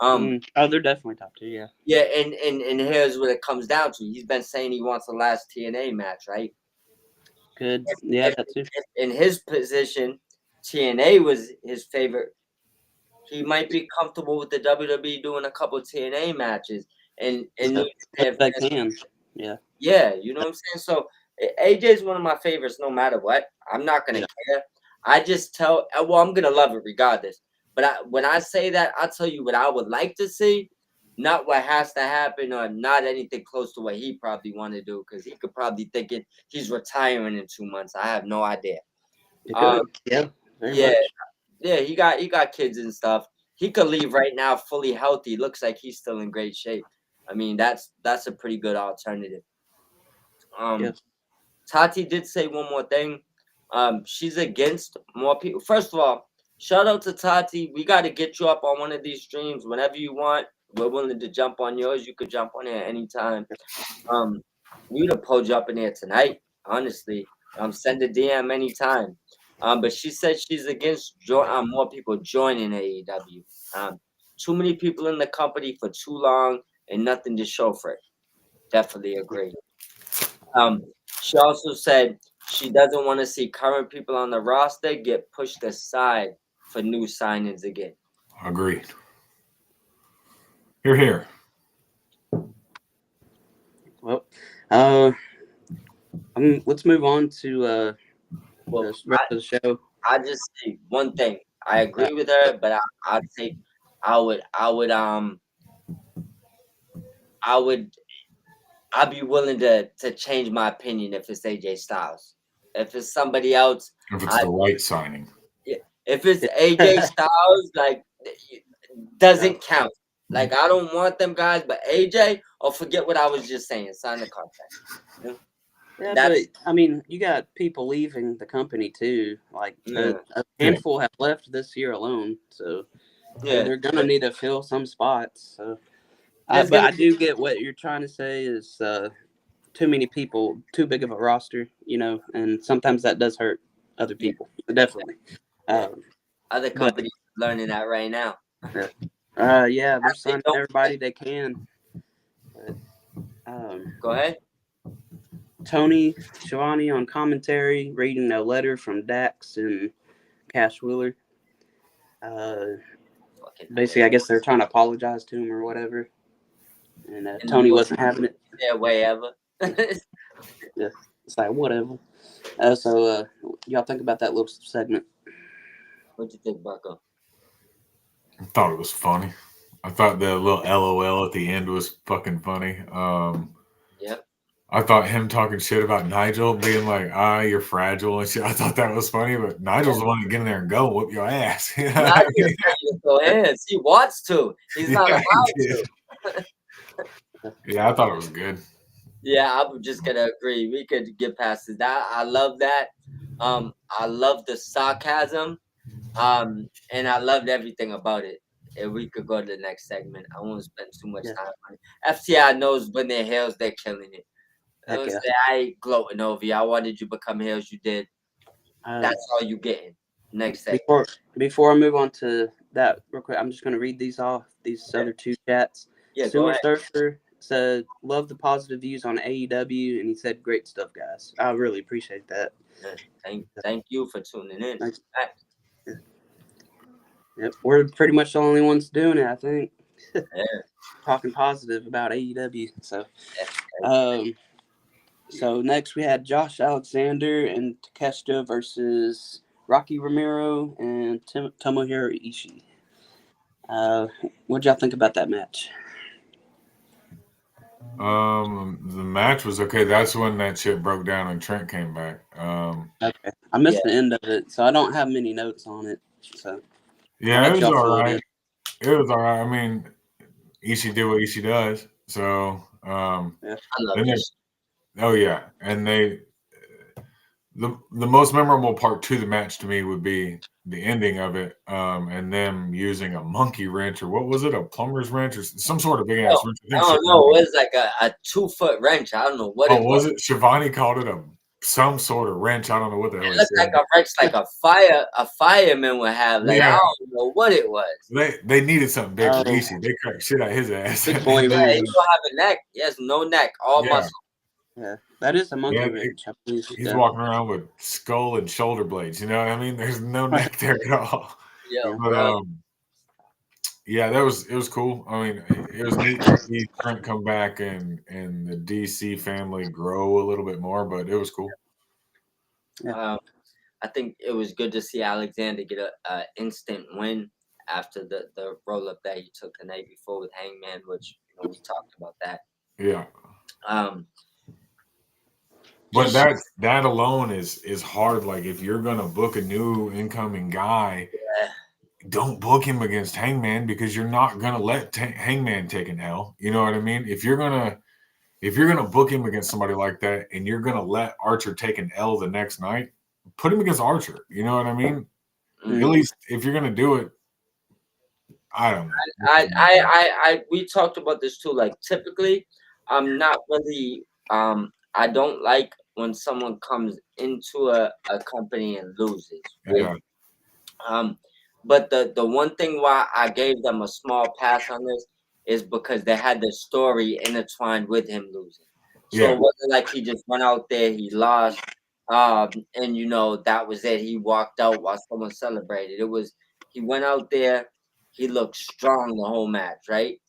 They're definitely top two, yeah. Yeah, and here's what it comes down to. He's been saying he wants the last TNA match, right? Good. Yeah, that too. In his position, TNA was his favorite. He might be comfortable with the WWE doing a couple of TNA matches, and New Japan they can. Yeah. Yeah, you know what I'm saying? So AJ is one of my favorites no matter what. I'm not gonna care. I just I'm gonna love it regardless. But when I say that, I'll tell you what I would like to see, not what has to happen or not anything close to what he probably want to do, because he could probably thinking he's retiring in 2 months. I have no idea. Yeah. Yeah, he got kids and stuff. He could leave right now fully healthy. Looks like he's still in great shape. I mean, that's a pretty good alternative. Tati did say one more thing. She's against more people. First of all, shout out to Tati. We got to get you up on one of these streams whenever you want. We're willing to jump on yours. You could jump on it at any time. We would have pulled you up in there tonight, honestly. Send a DM anytime. But she said she's against more people joining AEW. Too many people in the company for too long and nothing to show for it. Definitely agree. She also said she doesn't want to see current people on the roster get pushed aside for new signings again. Agreed. Here. Well, let's move on to the rest of the show. I just say one thing. I agree with her, but I'd say I'd be willing to change my opinion if it's AJ Styles. If it's somebody else, if it's the right signing. Yeah, if it's AJ Styles, like doesn't count. Like I don't want them guys, but AJ, forget what I was just saying. Sign the contract. Yeah, but I mean, you got people leaving the company too. Like a handful have left this year alone, so they're gonna need to fill some spots. So, but I do get what you're trying to say is too many people, too big of a roster, and sometimes that does hurt other people. Definitely. Other companies are learning that right now. Yeah, they're signing everybody they can. But, go ahead. Tony Schiavone on commentary, reading a letter from Dax and Cash Wheeler. Basically, I guess they're trying to apologize to him or whatever. And Tony wasn't having it. Yeah, way ever. Yeah, it's like, whatever. So, y'all think about that little segment? What'd you think, Bucko? I thought it was funny. I thought the little LOL at the end was fucking funny. Yep. I thought him talking shit about Nigel being like, you're fragile and shit. I thought that was funny, but Nigel's the one to get in there and go whoop your ass. You know Nigel's ready to go in. He wants to. He's not allowed to. Yeah, I thought it was good. Yeah, I'm just gonna agree. We could get past it. I love that. I love the sarcasm. And I loved everything about it. And we could go to the next segment. I won't spend too much time on it. FTI knows when they're heels, they're killing it. I ain't gloating over you. I wanted you to become heels. You did. That's all you getting. Next segment. Before I move on to that real quick. I'm just going to read these off, these Yeah. other two chats. Yeah, go Sewer ahead. Surfer said, love the positive views on AEW, and he said, great stuff, guys. I really appreciate that. Yeah, thank you for tuning in. Thanks. Facts. Yep, we're pretty much the only ones doing it, I think. Yeah, Talking positive about AEW. So, yeah. so next we had Josh Alexander and Takeshita versus Rocky Romero and Tomohiro Ishii. What'd y'all think about that match? The match was okay. That's when that shit broke down and Trent came back. Okay, I missed the end of it, so I don't have many notes on it. So yeah, it was y'all all fill it right. It was all right. I mean, Ishii did what Ishii does. So, I love then this. oh yeah, and the most memorable part to the match to me would be the ending of it, and them using a monkey wrench or what was it, a plumber's wrench or some sort of big ass wrench. I don't know. It was like a 2-foot wrench. I don't know what it was. It? Shivani called it some sort of wrench. I don't know what the hell It looked like a wrench, like a fireman would have. Like I don't know what it was. They needed something big for Ishii. They cracked shit out his ass. Big boy Yeah, he wrench. don't have a neck. He has no neck, all muscle. Yeah, that is a monkey wrench. I believe. He's walking around with skull and shoulder blades. You know what I mean? There's no neck there at all. Yeah, But yeah, it was cool. I mean, it was neat to see Trent come back and the DC family grow a little bit more, but it was cool. I think it was good to see Alexander get a instant win after the roll up that he took the night before with Hangman, which we talked about that. Yeah. But that alone is hard. Like if you're gonna book a new incoming guy, don't book him against Hangman because you're not gonna let Hangman take an L. You know what I mean? If you're gonna book him against somebody like that and you're gonna let Archer take an L the next night, put him against Archer. You know what I mean? At least if you're gonna do it, I don't know. We talked about this too. Like typically, I'm not really I don't like when someone comes into a company and loses. Right? Yeah. But the one thing why I gave them a small pass on this is because they had the story intertwined with him losing. So it wasn't like he just went out there, he lost, and that was it. He walked out while someone celebrated. It was he went out there, he looked strong the whole match, right?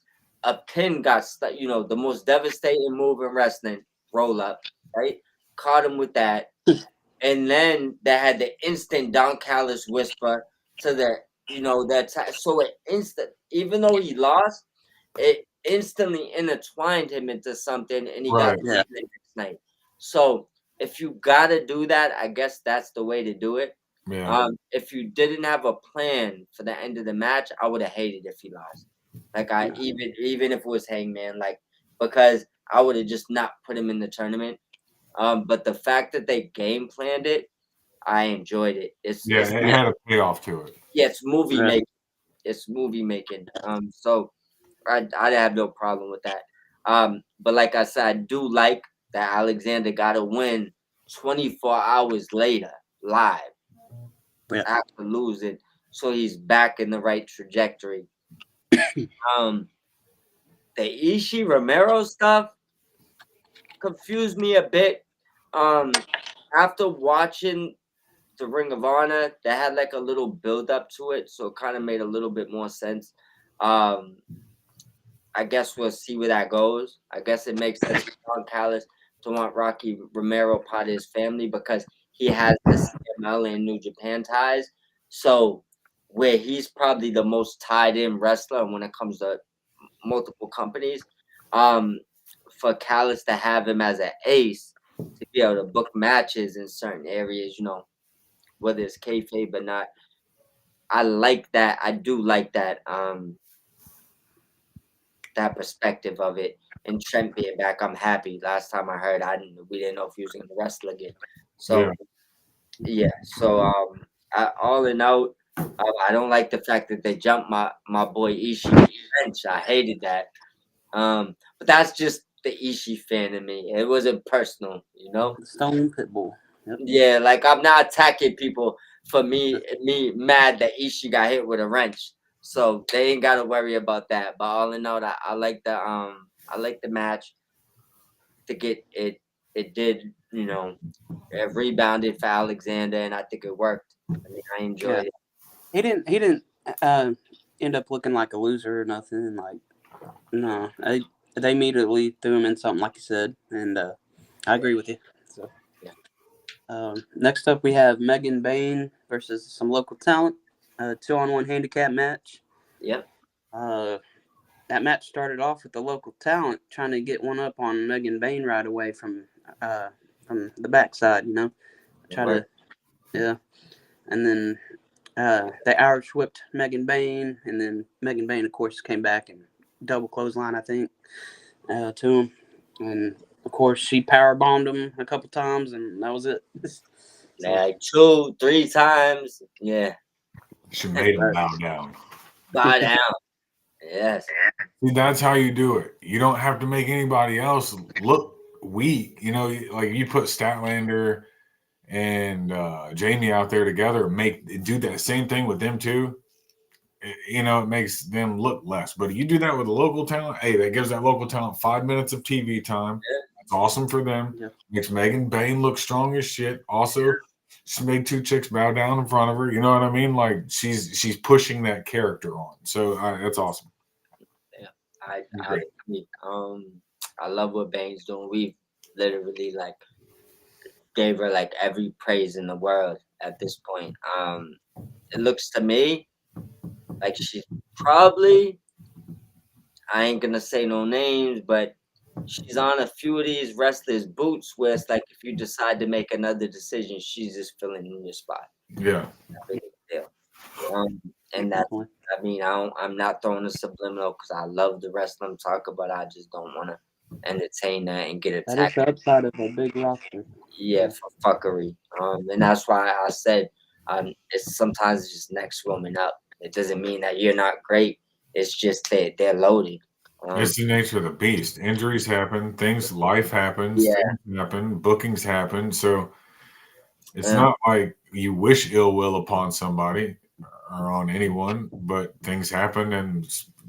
A pin got stuck, the most devastating move in wrestling, roll up, right? Caught him with that. And then they had the instant Don Callis whisper to so it instant, even though he lost, it instantly intertwined him into something, and he got the next night. So if you gotta do that, I guess that's the way to do it. Yeah. If you didn't have a plan for the end of the match, I would have hated if he lost. Like even if it was Hangman, because I would have just not put him in the tournament. But the fact that they game planned it, I enjoyed it. It had a payoff to it. Yeah, it's movie making. It's movie making. So I have no problem with that. But like I said, I do like that Alexander got a win 24 hours later, live, after losing. So he's back in the right trajectory. The Ishii Romero stuff confused me a bit. After watching the Ring of Honor, they had like a little build up to it, so it kind of made a little bit more sense. I guess we'll see where that goes. I guess it makes sense for Don Callis to want Rocky Romero part of his family because he has the CML and New Japan ties. So where he's probably the most tied in wrestler when it comes to multiple companies, for Callis to have him as an ace to be able to book matches in certain areas, whether it's kayfabe or not. I like that. I do like that. That perspective of it, and Trent being back, I'm happy. Last time I heard, we didn't know if he was going to wrestle again. So yeah. So all in all, I don't like the fact that they jumped my boy Ishii bench. I hated that. But that's just the Ishii fan in me. It wasn't personal, Stone Pitbull. Yep. Yeah, like I'm not attacking people for me mad that Ishii got hit with a wrench. So they ain't gotta worry about that. But all in all, I like the match. To get it, it did, it rebounded for Alexander, and I think it worked. I mean, I Yeah, enjoyed it. he didn't uh, end up looking like a loser or nothing. Like no, they immediately threw him in something like you said, and I agree with you. So Yeah. next up we have Megan Bain versus some local talent, 2-on-1 handicap match. Yep. Uh, that match started off with the local talent trying to get one up on Megan Bain right away from the backside, It try to worked. yeah, and then they Irish whipped Megan Bain, and then Megan Bain, of course, came back and double clothesline, I think, to him, and of course she power bombed him a couple times, and that was it. So, Like 2, 3 times. Yeah. She made him right. bow down. Bow down. Yes. See, that's how you do it. You don't have to make anybody else look weak. Like you put Statlander and Jamie out there together, do that same thing with them too. It makes them look less. But you do that with a local talent, hey, that gives that local talent 5 minutes of TV time. That's awesome for them. Yeah. Makes Megan Bain look strong as shit. Also, she made 2 chicks bow down in front of her. You know what I mean? Like she's pushing that character on. So that's awesome. Yeah. I agree. I love what Bane's doing. We've literally like gave her like every praise in the world at this point. It looks to me like she's probably, I ain't gonna say no names, but she's on a few of these wrestlers' boots where it's like if you decide to make another decision, she's just filling in your spot. Yeah. That big of a deal. And that, Definitely. I mean, I'm not throwing a subliminal because I love the wrestling talk, but I just don't want to entertain that and get That is attacked. the upside of a big roster. Yeah, for fuckery. And that's why I said sometimes it's just next woman up. It doesn't mean that you're not great. It's just that they're loaded. It's the nature of the beast. Injuries happen, life happens, Yeah. things happen, bookings happen. So it's Yeah. not like you wish ill will upon somebody or on anyone, but things happen and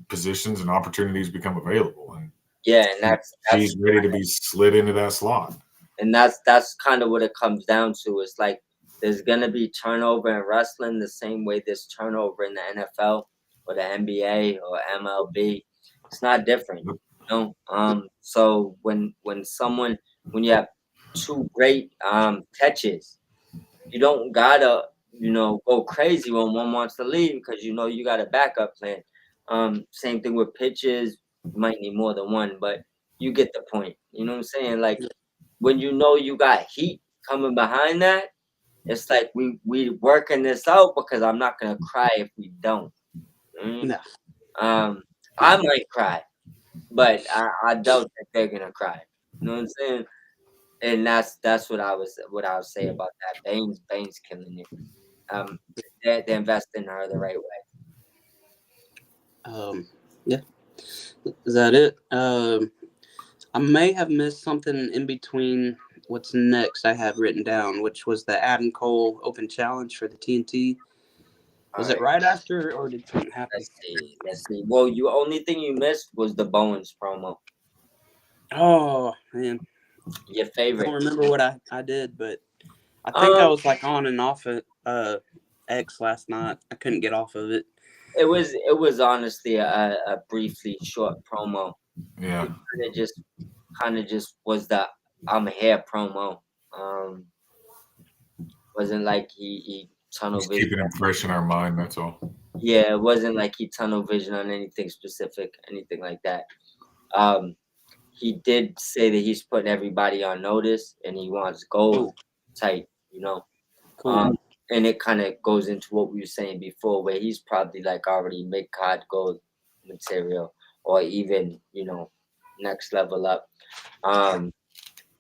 positions and opportunities become available. And Yeah, and she's ready to be slid into that slot. and that's kind of what it comes down to. It's like there's gonna be turnover in wrestling the same way there's turnover in the NFL or the NBA or MLB. It's not different, So when you have 2 great catches, you don't gotta go crazy when one wants to leave because you got a backup plan. Same thing with pitches. You might need more than one, but you get the point. You know what I'm saying? Like when you got heat coming behind that, it's like we working this out because I'm not gonna cry if we don't. No. I might cry, but I doubt that they're gonna cry. You know what I'm saying? And that's what I would say about that. Bane's killing it. They're investing in her the right way. Yeah. Is that it? I may have missed something in between what's next I have written down, which was the Adam Cole Open Challenge for the TNT. Was it right after, or did something happen? Let's see. Well, only thing you missed was the Bowens promo. Oh, man. Your I favorite. don't remember what I did, but I think I was like on and off of X last night. I couldn't get off of it. It was honestly a briefly short promo. Yeah. It kind of just was the I'm here promo. Wasn't like he tunnel Just vision. keeping it fresh in our mind, that's all. Yeah, it wasn't like he tunnel vision on anything specific, anything like that. He did say that he's putting everybody on notice and he wants gold type, Cool. And it kind of goes into what we were saying before, where he's probably like already mid-card gold material or even, next level up.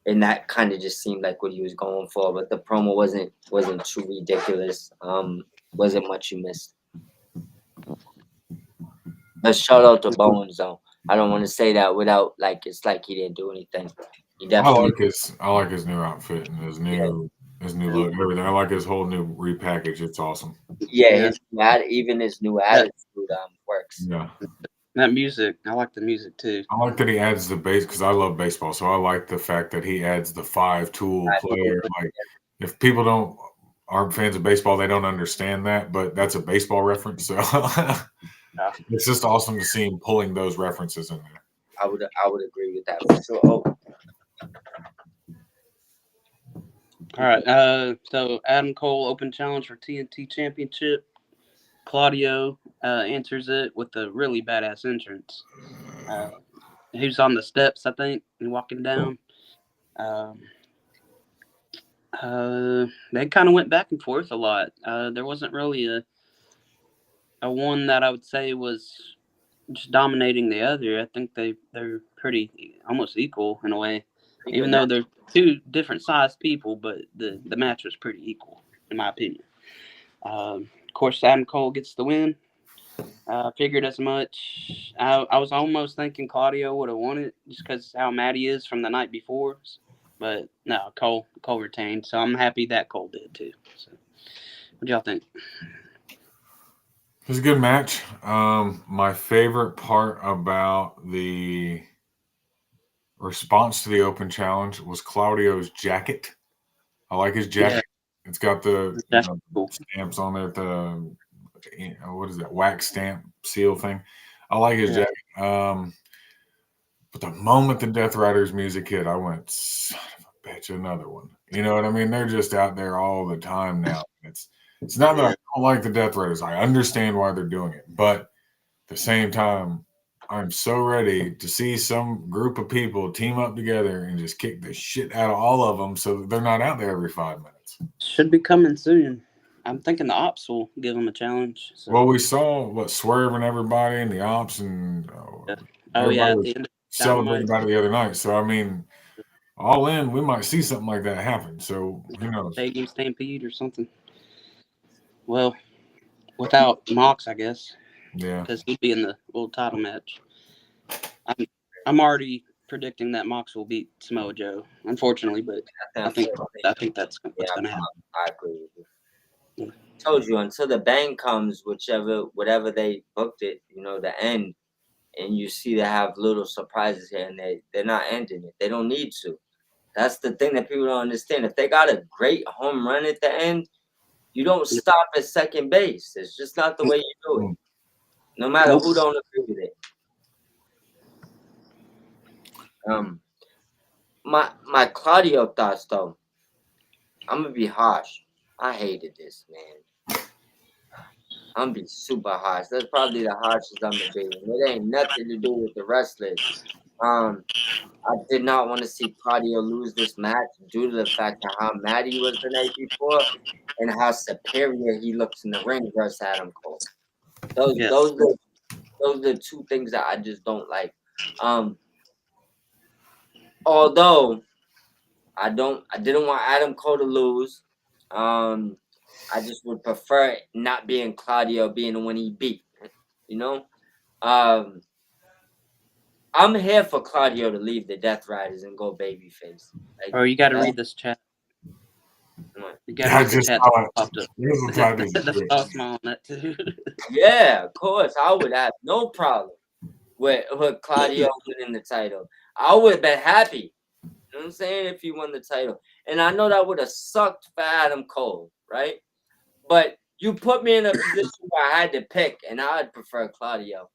And that kind of just seemed like what he was going for, but the promo wasn't too ridiculous. Wasn't much you missed. But shout out to Bowens though. I don't want to say that without like it's like he didn't do anything. He definitely. I like his new outfit and his new His new look, everything. I like his whole new repackage. It's awesome. Yeah, even his new attitude works. Yeah. That music, I like the music too. I like that he adds the bass because I love baseball. So I like the fact that he adds the 5-tool player. Like, if people aren't fans of baseball, they don't understand that, but that's a baseball reference. So it's just awesome to see him pulling those references in there. I would agree with that for sure. Oh. All right. So Adam Cole open challenge for TNT Championship. Claudio answers it with a really badass entrance. He was on the steps, I think, and walking down. They kind of went back and forth a lot. There wasn't really a one that I would say was just dominating the other. I think they're pretty almost equal in a way, even though they're two different sized people. But the match was pretty equal, in my opinion. Of course, Adam Cole gets the win. Figured as much. I was almost thinking Claudio would have won it just because how mad he is from the night before. But no, Cole retained. So I'm happy that Cole did too. So, what do y'all think? It was a good match. My favorite part about the response to the open challenge was Claudio's jacket. I like his jacket. Yeah. It's got the cool stamps on there. What is that wax stamp seal thing? I like his jacket. But the moment the Death Riders music hit, I went, son of a bitch, another one. You know what I mean? They're just out there all the time now. It's not that I don't like the Death Riders. I understand why they're doing it. But at the same time, I'm so ready to see some group of people team up together and just kick the shit out of all of them so that they're not out there every 5 minutes. Should be coming soon. I'm thinking the Ops will give them a challenge. So. Well, we saw Swerve and everybody and the Ops and celebrating about it the other night. So, I mean, all in, we might see something like that happen. So, who knows? Stadium Stampede or something. Well, without Mox, I guess. Yeah. Because he'd be in the world title match. I'm already predicting that Mox will beat Samoa Joe, unfortunately, but I think that's what's going to happen. I agree with you. Told you, until the bang comes, whatever they booked it, the end, and you see they have little surprises here, and they're not ending it. They don't need to. That's the thing that people don't understand. If they got a great home run at the end, you don't stop at second base. It's just not the way you do it. No matter who don't agree with it. My Claudio thoughts though. I'm gonna be harsh. I hated this, man. I'm gonna be super harsh. That's probably the harshest I'm gonna be. It ain't nothing to do with the wrestlers. I did not want to see Claudio lose this match due to the fact of how mad he was the night before and how superior he looks in the ring versus Adam Cole. Those are the two things that I just don't like. Although I didn't want Adam Cole to lose. I just would prefer not being Claudio being the one he beat. I'm here for Claudio to leave the Death Riders and go babyface. You got to read this chat. You got to read the chat that popped up. That's a smile on that too. Yeah, of course. I would have no problem with Claudio winning the title. I would have been happy. You know what I'm saying? If he won the title. And I know that would have sucked for Adam Cole, right? But you put me in a position where I had to pick, and I'd prefer Claudio.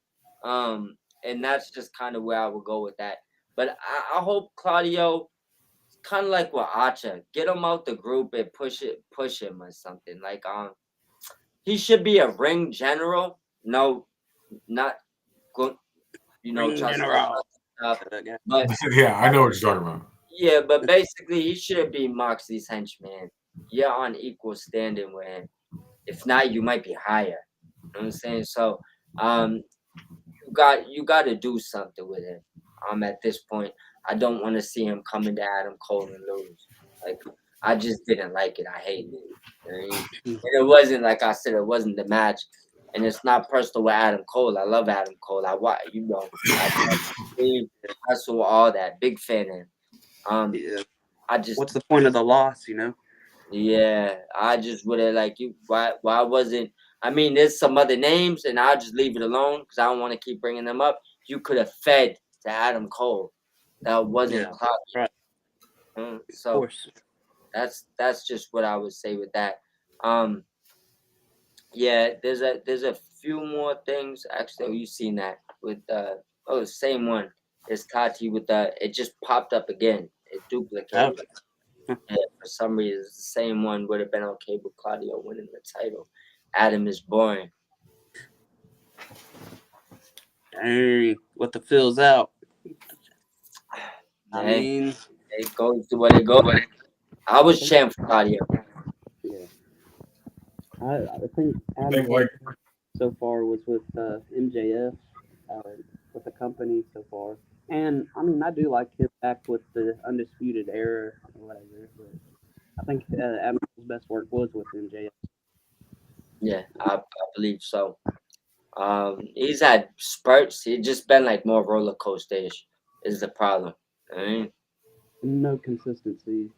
And that's just kind of where I would go with that. But I hope Claudio, kind of like with Archer, get him out the group and push him or something. Like he should be a ring general. No, not good. Ring general. But yeah, I know what you're talking about. Yeah, but basically he should be Moxley's henchman. You're on equal standing with him. If not, you might be higher. You know what I'm saying? So you got to do something with him. At this point, I don't want to see him coming to Adam Cole and lose. Like, I just didn't like it. I hated it. You know what I mean? And it wasn't, like I said, it wasn't the match. And it's not personal with Adam Cole. I love Adam Cole. I wrestle all that. Big fan of him. What's the point of the loss, Yeah, I just would have like you. Why wasn't? I mean, there's some other names, and I'll just leave it alone because I don't want to keep bringing them up. You could have fed to Adam Cole. That wasn't Yeah. Cloud. Right. Of So course. that's just what I would say with that. Um, yeah, there's a few more things. Actually, you seen that with the same one. It's Tati with the. It just popped up again. It duplicated. Okay. Yeah, for some reason, it's the same one would have been okay with Claudio winning the title. Adam is boring. Dang. What the feels out. I Hey, mean, it goes to what it goes. I was think, cheering for Claudio. yeah. I think I think Adam's like so far was with MJF, with the company so far. And I mean, I do like him back with the Undisputed Era or whatever. But I think Adam's best work was with MJF. Yeah, I believe so. He's had spurts. He's just been like more roller coaster-ish is the problem. I mean, No consistency,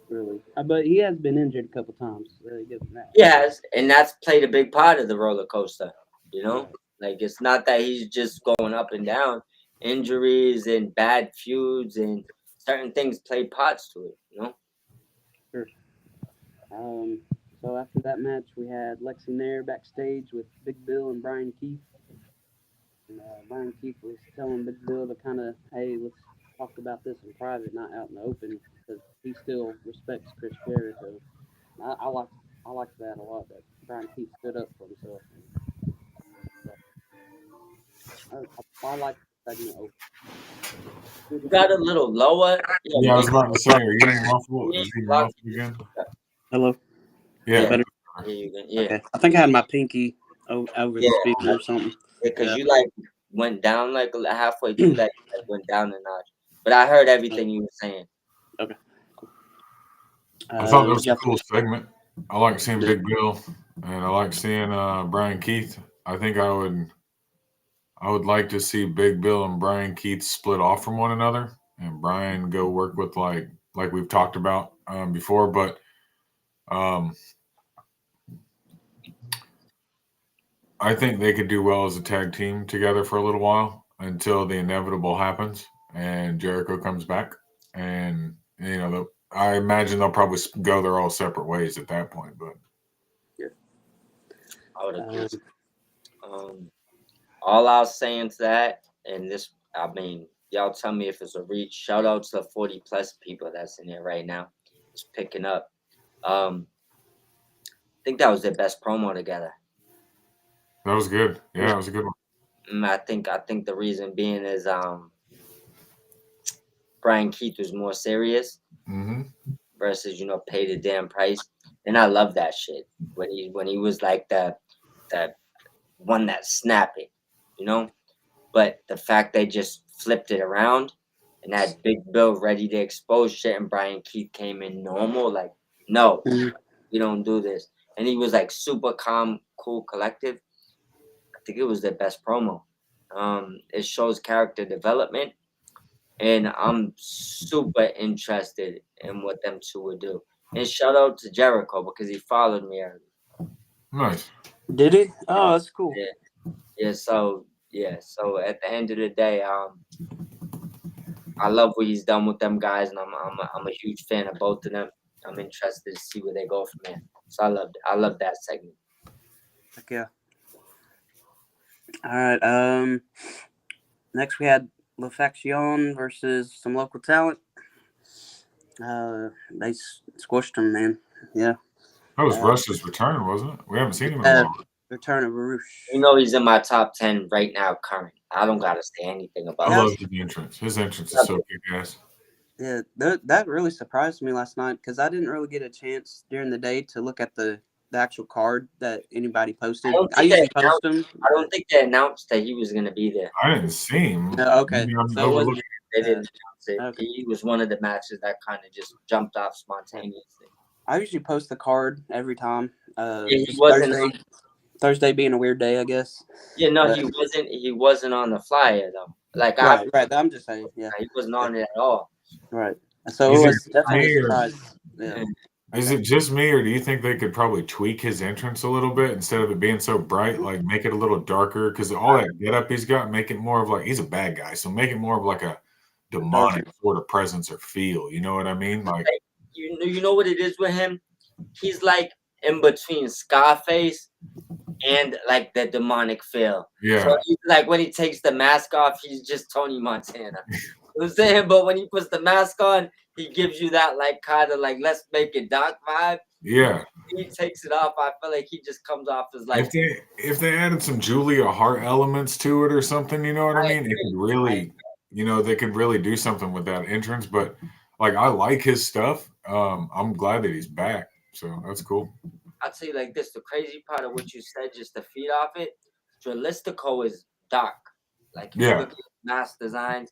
really. But he has been injured a couple times. Give him that. he has, and that's played a big part of the roller coaster. You Right. know, like it's not that he's just going up and down. Injuries and bad feuds and certain things play parts to it. You know. Sure. Um, so after that match, we had Lexi Nair backstage with Big Bill and Brian Keith. And Brian Keith was telling Big Bill to kind of, hey, let's talk about this in private, not out in the open, because he still respects Chris Jericho. I like that a lot. That Brian Keith stood up for himself. I like the segment open. You got a little lower. yeah, I was about to say, are you getting muffled? Yeah, Is he muffled again? Hello. Yeah. yeah, Better. yeah, Okay. I think I had my pinky over yeah. the speaker or something. Because Yeah. you like went down like halfway through that, like, went down a notch. But I heard everything you were saying. Okay. I thought that We was a got cool segment. I like seeing the Big Bill, and I like seeing Brian Keith. I think I would like to see Big Bill and Brian Keith split off from one another, and Brian go work with like we've talked about before. But um, I think they could do well as a tag team together for a little while until the inevitable happens and Jericho comes back. And I imagine they'll probably go their all separate ways at that point. But I would agree. um, All I was saying to that, and this, I mean, y'all tell me if it's a reach. Shout out to the 40 plus people that's in here right now. It's picking up. I think that was their best promo together. that was good. Yeah, it was a good one. I think the reason being is Brian Keith was more serious Mm-hmm. versus pay the damn price, and I love that shit when he was like the one that snapped it. But the fact they just flipped it around and had Big Bill ready to expose shit, and Brian Keith came in normal, like, no, mhm. we don't do this, and he was like super calm, cool, collective. I think it was their best promo. It shows character development, and I'm super interested in what them two would do. And shout out to Jericho because he followed me early. Nice. Did he? Oh, that's cool. Yeah. So at the end of the day, I love what he's done with them guys, and I'm a huge fan of both of them. I'm interested to see where they go from there. So I love that segment. Heck yeah. All right. Next we had La Faction versus some local talent. They squished them, man. Yeah. That was Rush's return, wasn't it? We haven't seen him in a while. Return of Rush. He's in my top 10 right now, current. I don't gotta say anything about I it. love his entrance. His entrance is so kick-ass. Yeah, that really surprised me last night because I didn't really get a chance during the day to look at the actual card that anybody posted. I usually post them. I don't think they announced that he was gonna be there. I didn't see him. Okay, Maybe I'm so it wasn't. overlooking. They didn't announce it. Okay. He was one of the matches that kind of just jumped off spontaneously. I usually post the card every time. He wasn't. Thursday being a weird day, I guess. Yeah, no, he wasn't. He wasn't on the flyer though. Like right. I'm just saying. Yeah, he wasn't on it at all. right. So it was definitely a surprise. Yeah. Is it just me, or do you think they could probably tweak his entrance a little bit instead of it being so bright? Like make it a little darker because all that get up he's got, make it more of like he's a bad guy, so make it more of like a demonic sort of presence or feel. You know what I mean? Like, You know what it is with him? He's like in between Scarface and like the demonic feel. yeah, So he's like when he takes the mask off, he's just Tony Montana. You know what I'm saying? But when he puts the mask on, he gives you that like kind of like let's make it dark vibe. yeah. He takes it off. I feel like he just comes off as like If they added some Julia Hart elements to it or something, you know what I mean? It could really, they could really do something with that entrance. But like, I like his stuff. I'm glad that he's back, so that's cool. I'll tell you like this: the crazy part of what you said, just to feed off it, Dralistico is dark. Like if you Yeah. look at mask designs,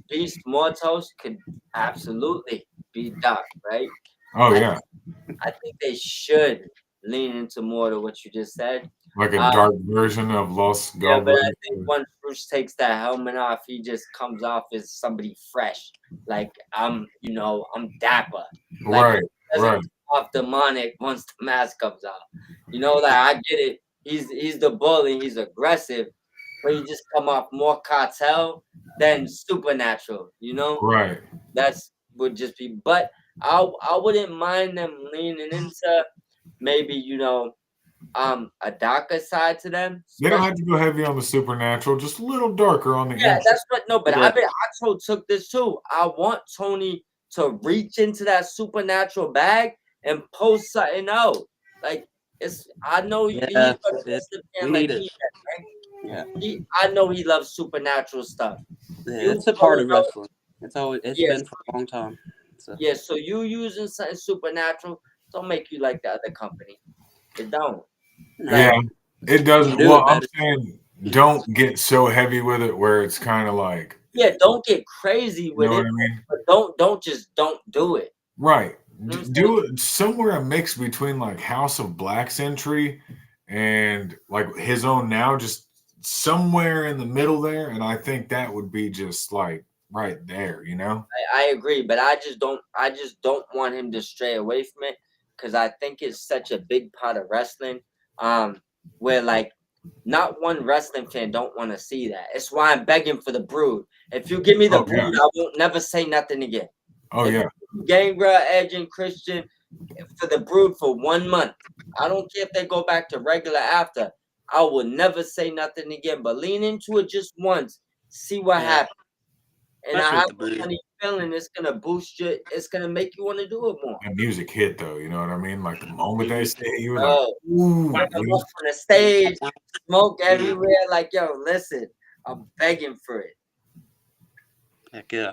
Beast Mortos could absolutely be dark, right? Oh yeah, I think they should lean into more to what you just said. like a dark version of Los Yeah, but I Goblins. think once Bruce takes that helmet off, he just comes off as somebody fresh. Like I'm dapper. Like Right, doesn't right. come off demonic once the mask comes off. Like I get it. He's the bully. He's aggressive, but he just come off more cartel than supernatural. Right. That's would just be. But I wouldn't mind them leaning into maybe a darker side to them. They don't have to go heavy on the supernatural, just a little darker on the Yeah, inside. that's what. No, but Yeah. I took this too. I want Tony to reach into that supernatural bag and post something out. Like I know he's a Yeah, wrestling fan we like need it. me, right? Yeah. I know he loves supernatural stuff. Yeah, it's a part of post out- wrestling. It's Yes. been for a long time. So Yeah, so you using something supernatural don't make you like the other company. It don't. Yeah, it doesn't. do Well, it I'm better. saying don't get so heavy with it where it's kind of like, Yeah, don't get crazy you with know it, what I mean? but don't do it. Right. You know what I'm Do it somewhere a mix between like House of Black's entry and like his own now, just somewhere in the middle there. And I think that would be just like right there, you know? I agree, but I just don't want him to stray away from it because I think it's such a big part of wrestling. Where like not one wrestling fan don't want to see that. It's why I'm begging for the Brood. If you give me the Oh, yeah. Brood, I won't never say nothing again. Oh, If yeah. Gangrel, Edge, and Christian for the Brood for 1 month. I don't care if they go back to regular after. I will never say nothing again. But lean into it just once, see what Yeah. happens. And Especially I have with the a Brood. funny feeling it's gonna boost you. It's gonna make you want to do it more. That music hit though, you know what I mean? Like the moment they say it, you were like, Oh, ooh, come you know? up on the stage, smoke everywhere. Like, yo, listen, I'm begging for it. Heck yeah.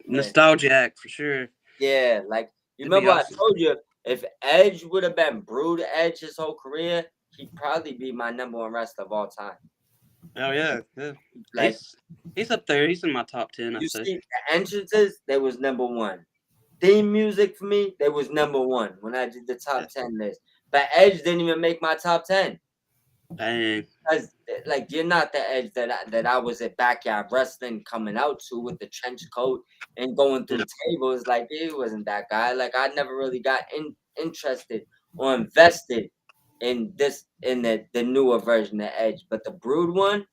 Nostalgia act for sure. Yeah, like you It'd be remember awesome. I told you if Edge would have been Brood Edge his whole career, he'd probably be my #1 wrestler of all time. Oh yeah. Like He's up there. He's in my top 10, I'd you say. see the entrances, they was #1. Theme music for me, they was #1 when I did the top 10 list. But Edge didn't even make my top 10. Dang. Because like you're not the Edge that I was at Backyard Wrestling coming out to with the trench coat and going through tables. Like he wasn't that guy. Like I never really got interested or invested in the newer version of Edge. But the Brood one,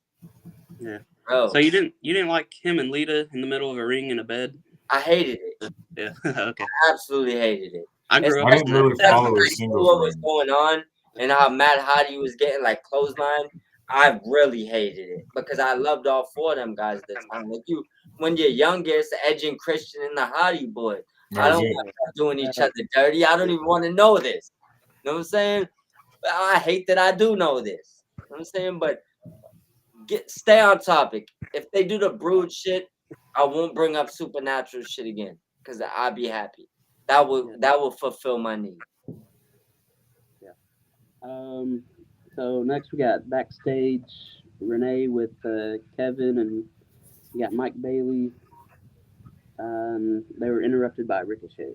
Yeah. bro, So you didn't like him and Lita in the middle of a ring in a bed? I hated it. Yeah. Okay. Absolutely hated it. I grew up. I didn't really That's follow a what singles was match. going on and how Matt Hardy was getting like clothesline. I really hated it because I loved all 4 of them guys at the time. Like when you're younger, it's Edge and Christian and the Hardy Boy. I don't want them doing each other dirty. I don't even want to know this. You know what I'm saying? But I hate that I do know this. You know what I'm saying? But stay on topic. If they do the Brood shit, I won't bring up supernatural shit again because I'll be happy. That will fulfill my need. So next we got backstage Renee with Kevin, and we got Mike Bailey. They were interrupted by Ricochet,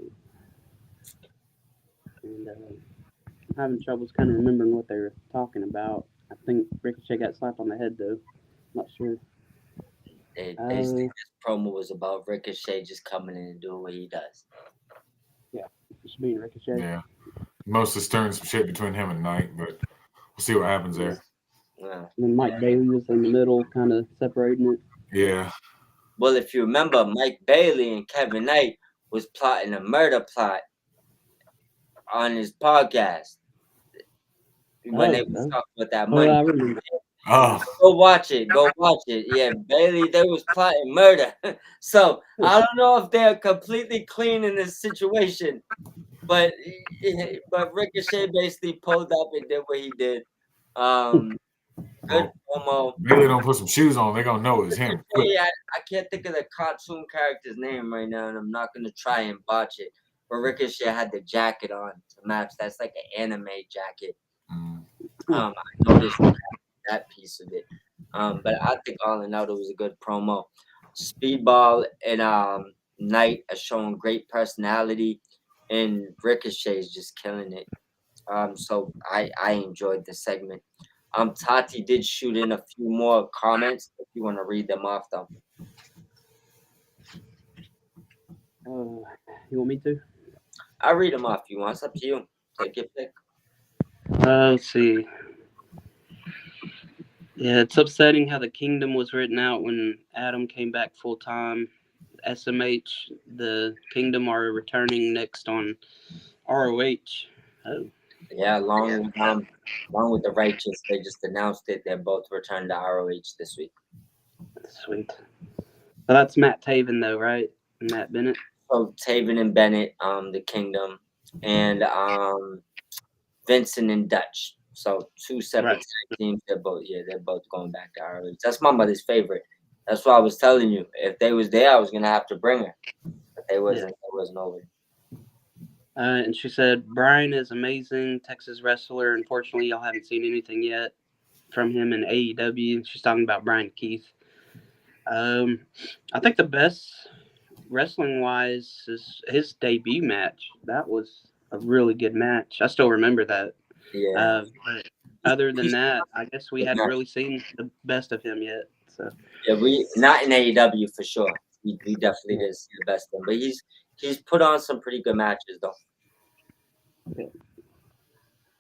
and having troubles kind of remembering what they were talking about. I think Ricochet got slapped on the head though. Not sure. They think this promo was about Ricochet just coming in and doing what he does. Yeah. Just being Ricochet. Yeah. Most is stirring some shit between him and Knight, but we'll see what happens there. Yeah. And then Mike Bailey was in the middle, kind of separating it. Yeah. Well, if you remember, Mike Bailey and Kevin Knight was plotting a murder plot on his podcast when they was talking about that money. I remember. Oh, Go watch it. Go watch it. Yeah, Bailey, they was plotting murder. So I don't know if they're completely clean in this situation, but Ricochet basically pulled up and did what he did. Good promo. Bailey don't put some shoes on, they're gonna know it's him. Quick. Yeah, I can't think of the cartoon character's name right now, and I'm not gonna try and botch it. But Ricochet had the jacket on to match. That's like an anime jacket. Mm. I noticed that piece of it. But I think all in all, it was a good promo. Speedball and Knight are showing great personality, and Ricochet is just killing it. So I enjoyed the segment. Tati did shoot in a few more comments. If you want to read them off, though. You want me to? I'll read them off if you want. It's up to you. Take your pick. Let's see. Yeah, it's upsetting how the Kingdom was written out when Adam came back full time. SMH, the Kingdom are returning next on ROH. Oh. Yeah, along with the Righteous, they just announced it. They're both returned to ROH this week. Sweet. So that's Matt Taven, though, right? And Matt Bennett. So Taven and Bennett, the Kingdom, and Vincent and Dutch. So two separate tag teams. They're both going back to ROH. That's my mother's favorite. That's why I was telling you. If they was there, I was gonna have to bring her. But they wasn't. They wasn't over. And she said Brian is amazing, Texas wrestler. Unfortunately, y'all haven't seen anything yet from him in AEW. She's talking about Brian Keith. I think the best wrestling-wise is his debut match. That was a really good match. I still remember that. Yeah. But other than that, I guess we hadn't really seen the best of him yet. So yeah, we not in AEW for sure. We definitely didn't see the best of him, but he's put on some pretty good matches though. Okay.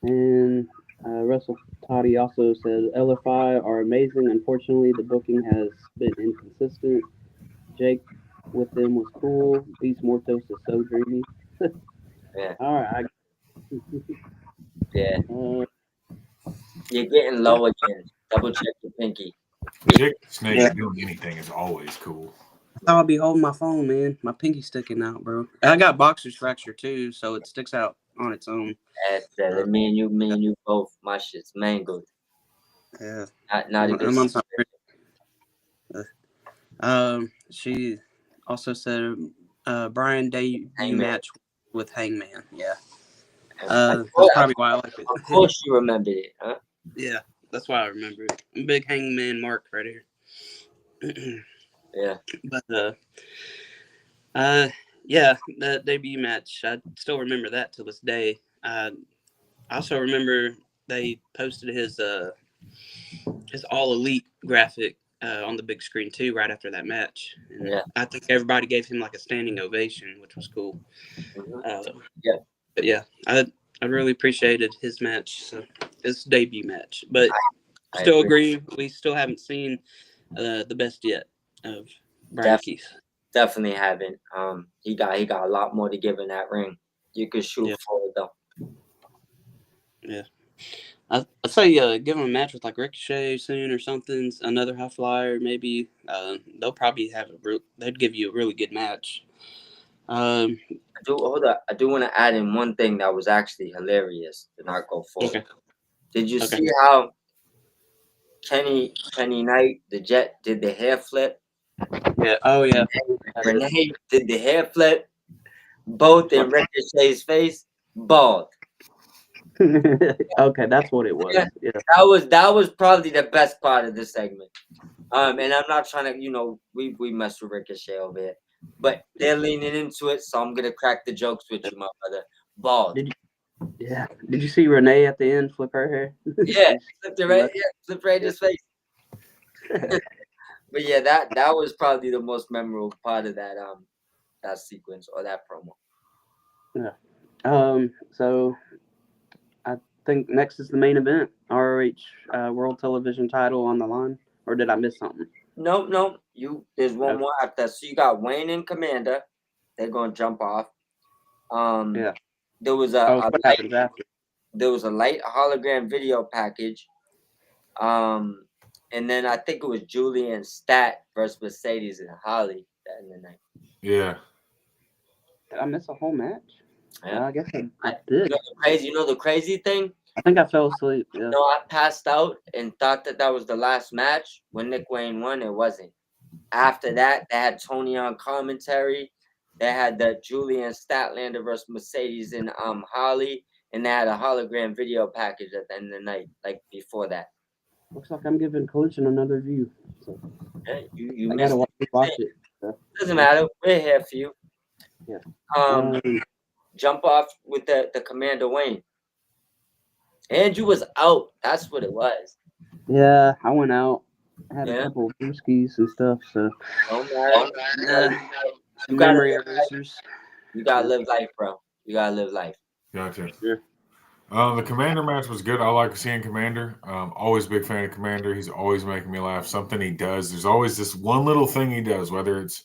And Russell Toddy also says LFI are amazing. Unfortunately, the booking has been inconsistent. Jake with them was cool. Beast Mortos is so dreamy. Yeah. All right. Yeah. You're getting low again. Double check your pinky. Jake Snake doing anything is always cool. I thought I'd be holding my phone, man. My pinky's sticking out, bro. I got boxer's fracture too, so it sticks out on its own. That's me and you both. My shit's mangled. Yeah. Not a good She also said Brian debut match with Hangman. Yeah. That's probably why I like it. Of course you remembered it, huh? Yeah, that's why I remember it. I'm a big Hangman mark right here. Yeah. But yeah, the debut match, I still remember that to this day. I also remember they posted his All Elite graphic on the big screen too right after that match. And yeah. I think everybody gave him like a standing ovation, which was cool. Mm-hmm. But yeah, I really appreciated his match, so his debut match. But I still agree, we still haven't seen the best yet of Brian Keith. Definitely haven't. He got a lot more to give in that ring. You could shoot for it though. Yeah. I'd say give him a match with like Ricochet soon or something, another high flyer maybe. They'll probably they'd give you a really good match. I do want to add in one thing that was actually hilarious to not go forward. Okay. Did you see how Kenny Knight, the Jet, did the hair flip? Yeah. Oh yeah. Renee did the hair flip. Both in Ricochet's face, bald. Okay, that's what it was. Yeah. That was probably the best part of the segment. And I'm not trying to, we mess with Ricochet over here, but they're leaning into it, so I'm gonna crack the jokes with you, my brother. Bald. Did you see Renee at the end flip her hair? Yeah, flipped right in his face. But yeah, that was probably the most memorable part of that sequence or that promo. Yeah. So I think next is the main event, ROH World Television Title on the line, or did I miss something? No. There's one Okay. more after. So you got Wayne and Commander. They're gonna jump off. Yeah. There was Oh, a what light. happens after? There was a light hologram video package. And then I think it was Julian Stat versus Mercedes and Holly that in the night. Yeah. Did I miss a whole match? Yeah. I guess I did. You know the crazy thing? I think I fell asleep. Yeah. No, I passed out and thought that was the last match. When Nick Wayne won, it wasn't. After that, they had Tony on commentary. They had the Julian Statlander versus Mercedes and Holly, and they had a hologram video package at the end of the night, like before that. Looks like I'm giving Collision another view. So Yeah, you I missed gotta it. watch it. So. Doesn't matter. We're here for you. Yeah. Jump off with the Commander Wayne. Andrew was out. That's what it was. Yeah, I went out. I had Yeah. a couple of brewskis and stuff. So Don't matter. You memory gotta, erasers. you gotta live life, bro. You gotta live life. Gotcha. Sure. The Commander match was good. I like seeing Commander. Always a big fan of Commander. He's always making me laugh. Something he does. There's always this one little thing he does, whether it's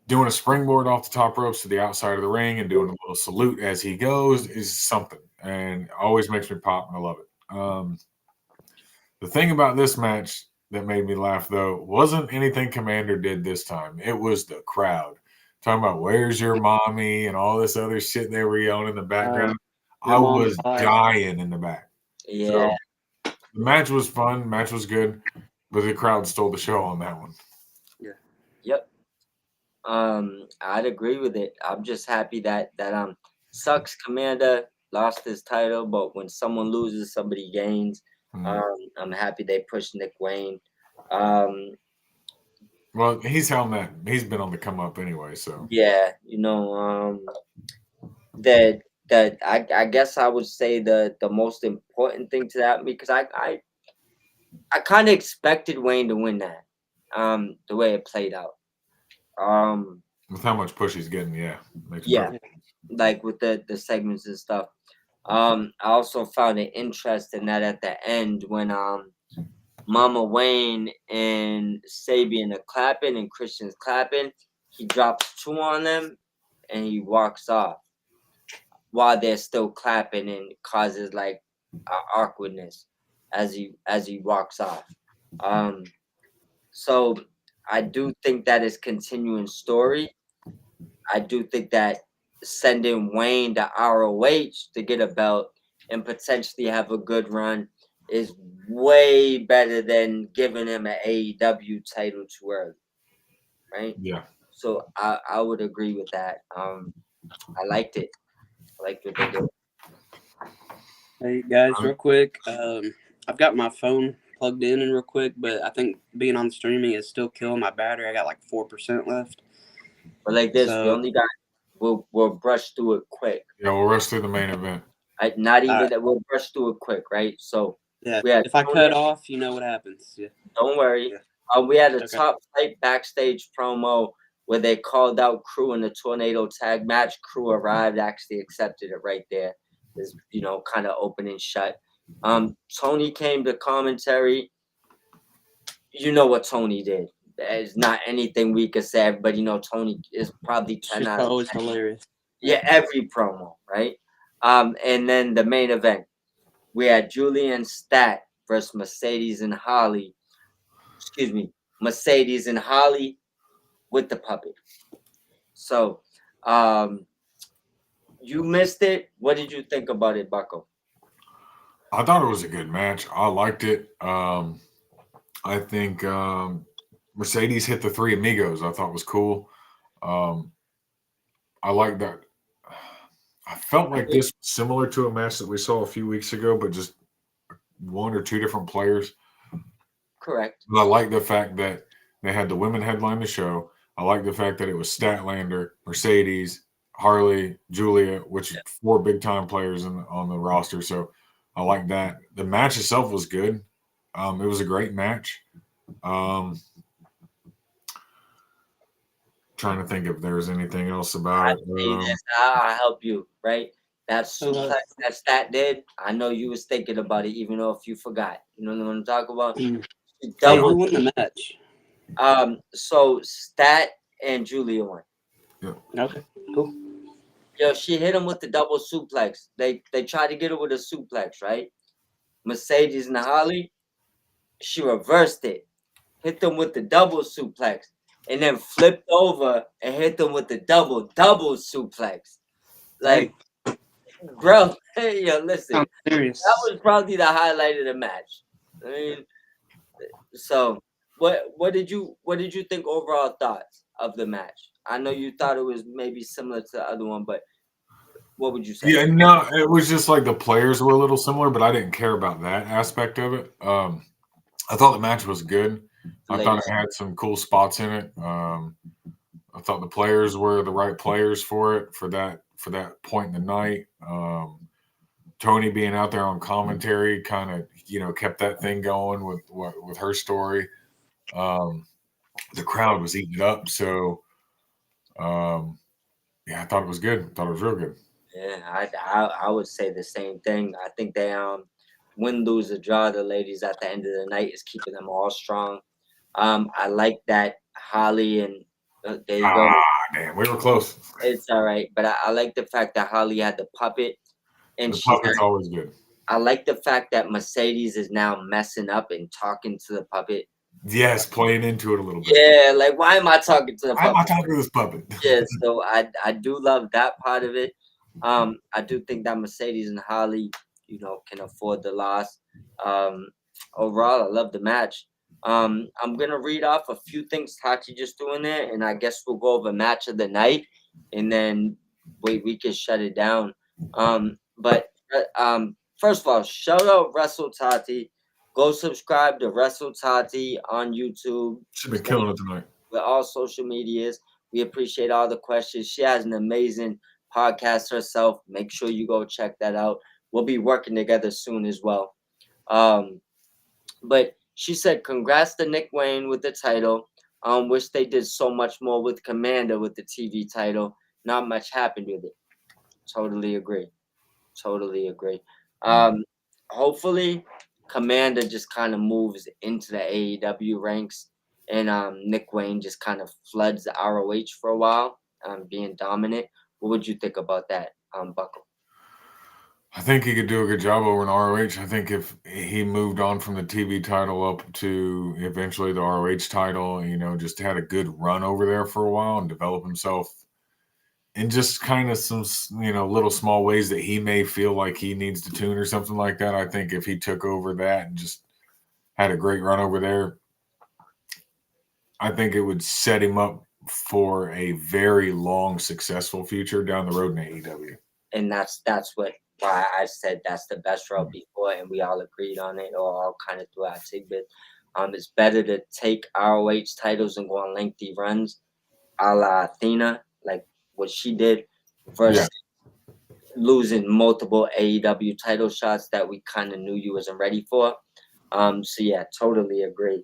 doing a springboard off the top ropes to the outside of the ring and doing a little salute as he goes, is something. And always makes me pop, and I love it. The thing about this match that made me laugh, though, wasn't anything Commander did this time. It was the crowd. Talking about "Where's your mommy" and all this other shit they were yelling in the background. I was dying in the back. Yeah. So, the match was fun. Match was good, but the crowd stole the show on that one. Yeah. Yep. I'd agree with it. I'm just happy that sucks Commander lost his title, but when someone loses, somebody gains. I'm happy they pushed Nick Wayne. Well, he's on that. He's been on the come up anyway. So yeah, that I guess I would say the most important thing to that, because I kind of expected Wayne to win that. The way it played out. With how much push he's getting, yeah. Like with the segments and stuff. I also found it interesting that at the end when Mama Wayne and Sabian are clapping and Christian's clapping, he drops 2 on them and he walks off while they're still clapping, and causes like awkwardness as he walks off. So I do think that is continuing story. I do think that sending Wayne to ROH to get a belt and potentially have a good run is way better than giving him an AEW title too early, right? Yeah. So I would agree with that. I liked it. I liked what they did. Hey guys, real quick. I've got my phone plugged in real quick, but I think being on streaming is still killing my battery. I got like 4% left. But like this, we only got. We'll brush through it quick. Yeah, we'll rush through the main event. Not even that. We'll brush through it quick, right? So yeah, if I cut off, you know what happens. Yeah. Don't worry. Yeah. We had a top flight backstage promo where they called out Crew in the tornado tag match. Crew arrived, actually accepted it right there. Is kind of open and shut. Tony came to commentary. You know what Tony did. There's not anything we could say, but Tony is probably 10 out of 10. Always hilarious. Yeah, every promo, right? And then the main event, we had Julian Stat versus Mercedes and Holly. Excuse me, Mercedes and Holly with the puppet. So, you missed it. What did you think about it, Bucko? I thought it was a good match. I liked it. I think Mercedes hit the 3 amigos. I thought was cool. I like that. I felt like this was similar to a match that we saw a few weeks ago, but just 1 or 2 different players. Correct. But I like the fact that they had the women headline the show. I like the fact that it was Statlander, Mercedes, Harley, Julia, which are 4 big-time players on the roster. So I like that. The match itself was good. It was a great match. Trying to think if there's anything else I about it. say this, I'll help you, right? That suplex that Stat did, I know you was thinking about it, even though if you forgot. You know what I'm talking about? Hey, Double. who won the match? So Stat and Julia won. Okay, cool. Yo, she hit him with the double suplex. They tried to get her with a suplex, right? Mercedes and Holly, she reversed it, hit them with the double suplex, and then flipped over and hit them with the double suplex. Like, bro, yo, listen, I'm serious. that was probably the highlight of the match. I mean, so what did you think overall thoughts of the match? I know you thought it was maybe similar to the other one, but what would you say? Yeah, no, it was just like the players were a little similar, but I didn't care about that aspect of it. I thought the match was good. I thought it had some cool spots in it. I thought the players were the right players for it for that point in the night. Tony being out there on commentary kind of kept that thing going with her story. The crowd was eating it up, so yeah, I thought it was good. I thought it was real good. Yeah, I would say the same thing. I think they win, lose, or draw. The ladies at the end of the night is keeping them all strong. I like that Holly and there you go. Damn, we were close. It's all right, but I like the fact that Holly had the puppet, and The puppet's always good. I like the fact that Mercedes is now messing up and talking to the puppet. Yes, playing into it a little bit. Yeah, like why am I talking to the Why am I puppet? talking to this puppet? Yeah, so I do love that part of it. I do think that Mercedes and Holly, can afford the loss. Overall, I love the match. I'm gonna read off a few things Tati just threw in there, and I guess we'll go over match of the night, and then we can shut it down. But first of all, shout out Wrestle Tati. Go subscribe to Wrestle Tati on YouTube. She's been killing it tonight. With all social medias. We appreciate all the questions. She has an amazing podcast herself. Make sure you go check that out. We'll be working together soon as well. But she said, congrats to Nick Wayne with the title. Wish they did so much more with Commander with the TV title. Not much happened with it. Totally agree. Hopefully, Commander just kind of moves into the AEW ranks, and Nick Wayne just kind of floods the ROH for a while, being dominant. What would you think about that, Buckle? I think he could do a good job over in ROH. I think if he moved on from the TV title up to eventually the ROH title, just had a good run over there for a while and develop himself in just kind of some, little small ways that he may feel like he needs to tune or something like that. I think if he took over that and just had a great run over there, I think it would set him up for a very long, successful future down the road in AEW. And that's why I said that's the best route before, and we all agreed on it, or all kind of threw our tidbit. It's better to take ROH titles and go on lengthy runs, a la Athena, like what she did, versus losing multiple AEW title shots that we kind of knew you wasn't ready for. So yeah, totally agree.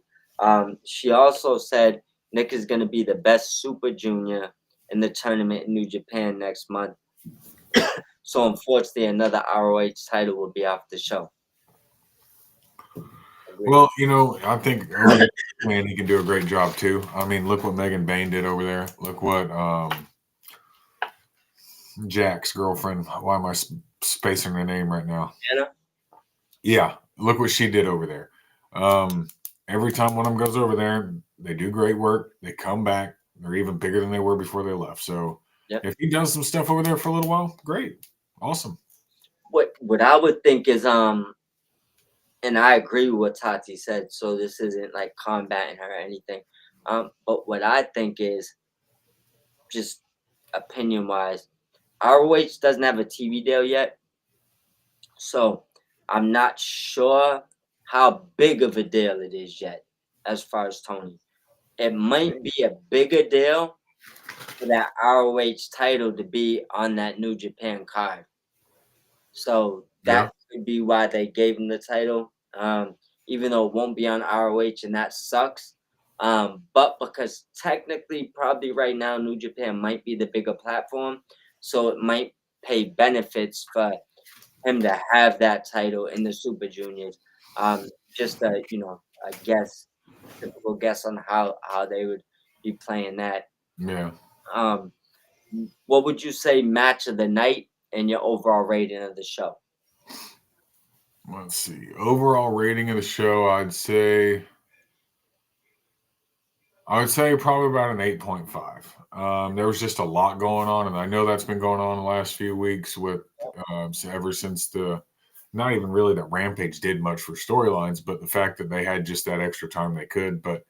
She also said Nick is going to be the best Super Junior in the tournament in New Japan next month. So unfortunately, another ROH title will be off the show. Agreed. Well, I think man, he can do a great job too. I mean, look what Megan Bain did over there. Look what Jack's girlfriend. Why am I spacing her name right now? Anna? Yeah, look what she did over there. Every time one of them goes over there, they do great work. They come back. They're even bigger than they were before they left. So if he does some stuff over there for a little while, great. Awesome. What I would think is and I agree with what Tati said, so this isn't like combating her or anything. But what I think is, just opinion wise, ROH doesn't have a TV deal yet. So I'm not sure how big of a deal it is yet as far as Tony. It might be a bigger deal for that ROH title to be on that New Japan card. So that could be why they gave him the title. Even though it won't be on ROH, and that sucks. But because technically, probably right now, New Japan might be the bigger platform, so it might pay benefits for him to have that title in the Super Juniors. Just a a guess, typical guess on how they would be playing that. Yeah. Um, what would you say match of the night and your overall rating of the show? Let's see. Overall rating of the show, I would say probably about an 8.5. There was just a lot going on, and I know that's been going on the last few weeks with ever since not even really that Rampage did much for storylines, but the fact that they had just that extra time they could. But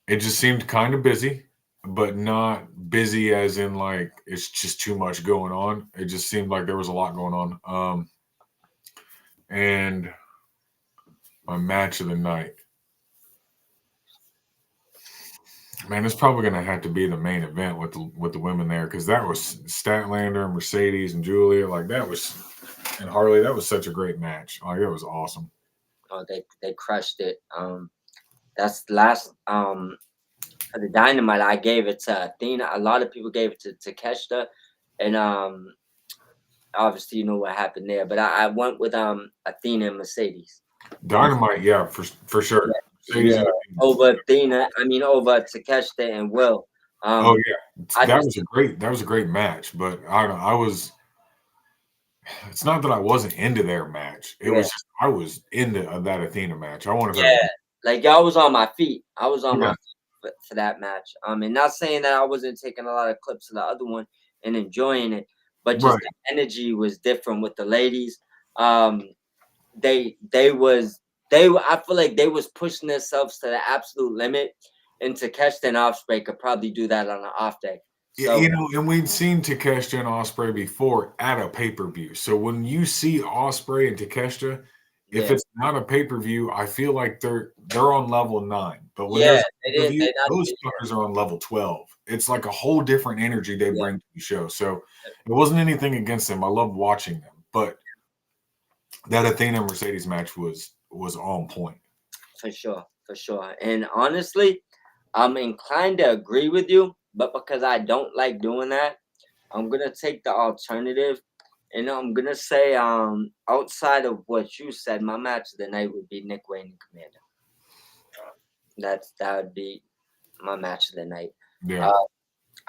it just seemed kind of busy, but not busy as in like it's just too much going on. It just seemed like there was a lot going on. And my match of the night. Man, it's probably going to have to be the main event with the women there, because that was Statlander, Mercedes, and Julia. Like that was, and Harley. That was such a great match. Like it was awesome. Oh, they crushed it. That's the last for the Dynamite. I gave it to Athena. A lot of people gave it to Takeshita, and obviously you know what happened there. But I went with Athena and Mercedes. Dynamite, yeah, for sure. Yeah, over Athena. I mean over Takeshita and Will. Oh yeah, that was a great match. But I was. It's not that I wasn't into their match. It was just I was into that Athena match. I wanted her. Like I was on my feet. I was on Yeah. my feet for that match. And not saying that I wasn't taking a lot of clips of the other one and enjoying it, but just Right. the energy was different with the ladies. I feel like they was pushing themselves to the absolute limit, and Takeshita and Ospreay could probably do that on an off day. So You know, and we've seen Takeshita and Ospreay before at a pay-per-view. So when you see Ospreay and Takeshita, if it's not a pay-per-view, I feel like they're on level 9. But when there's a pay-per-view, those fuckers are on level 12. It's like a whole different energy they bring to the show. So it wasn't anything against them. I love watching them. But that Athena Mercedes match was on point. For sure. And honestly, I'm inclined to agree with you, but because I don't like doing that, I'm gonna take the alternative, and I'm gonna say, outside of what you said, my match of the night would be Nick Wayne and Commander. That would be my match of the night. Yeah.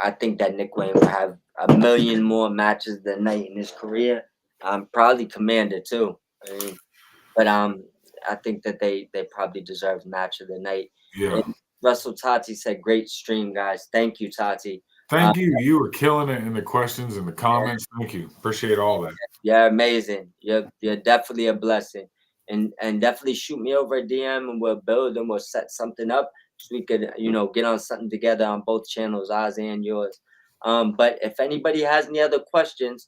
I think that Nick Wayne will have a million more matches of the night in his career. Probably Commander too. But I think that they probably deserve match of the night. Yeah. And Russell Tati said, "Great stream, guys. Thank you, Tati." Thank you. You were killing it in the questions and the comments. Thank you. Appreciate all that. You're amazing. You're definitely a blessing. And definitely shoot me over a DM and we'll build and we'll set something up so we could, get on something together on both channels, ours and yours. But if anybody has any other questions,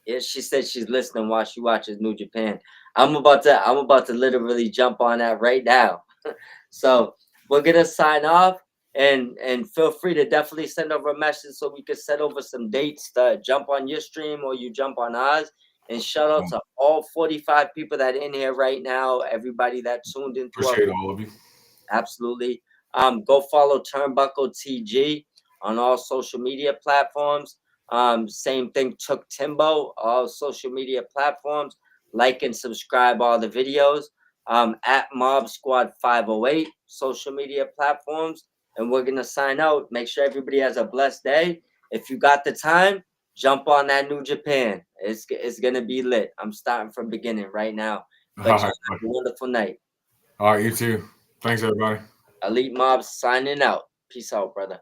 she said she's listening while she watches New Japan. I'm about to literally jump on that right now. So we're gonna sign off, and feel free to definitely send over a message so we can set over some dates to jump on your stream or you jump on ours. And shout out to all 45 people that are in here right now, everybody that tuned in. Appreciate all of you. Absolutely. Go follow Turnbuckle TG on all social media platforms. Same thing took Timbo, all social media platforms. Like and subscribe all the videos. At Mob Squad 508 social media platforms. And we're gonna sign out. Make sure everybody has a blessed day. If you got the time, jump on that New Japan. It's gonna be lit. I'm starting from beginning right now. But have a wonderful night. All right, you too. Thanks, everybody. Elite Mob signing out. Peace out, brother.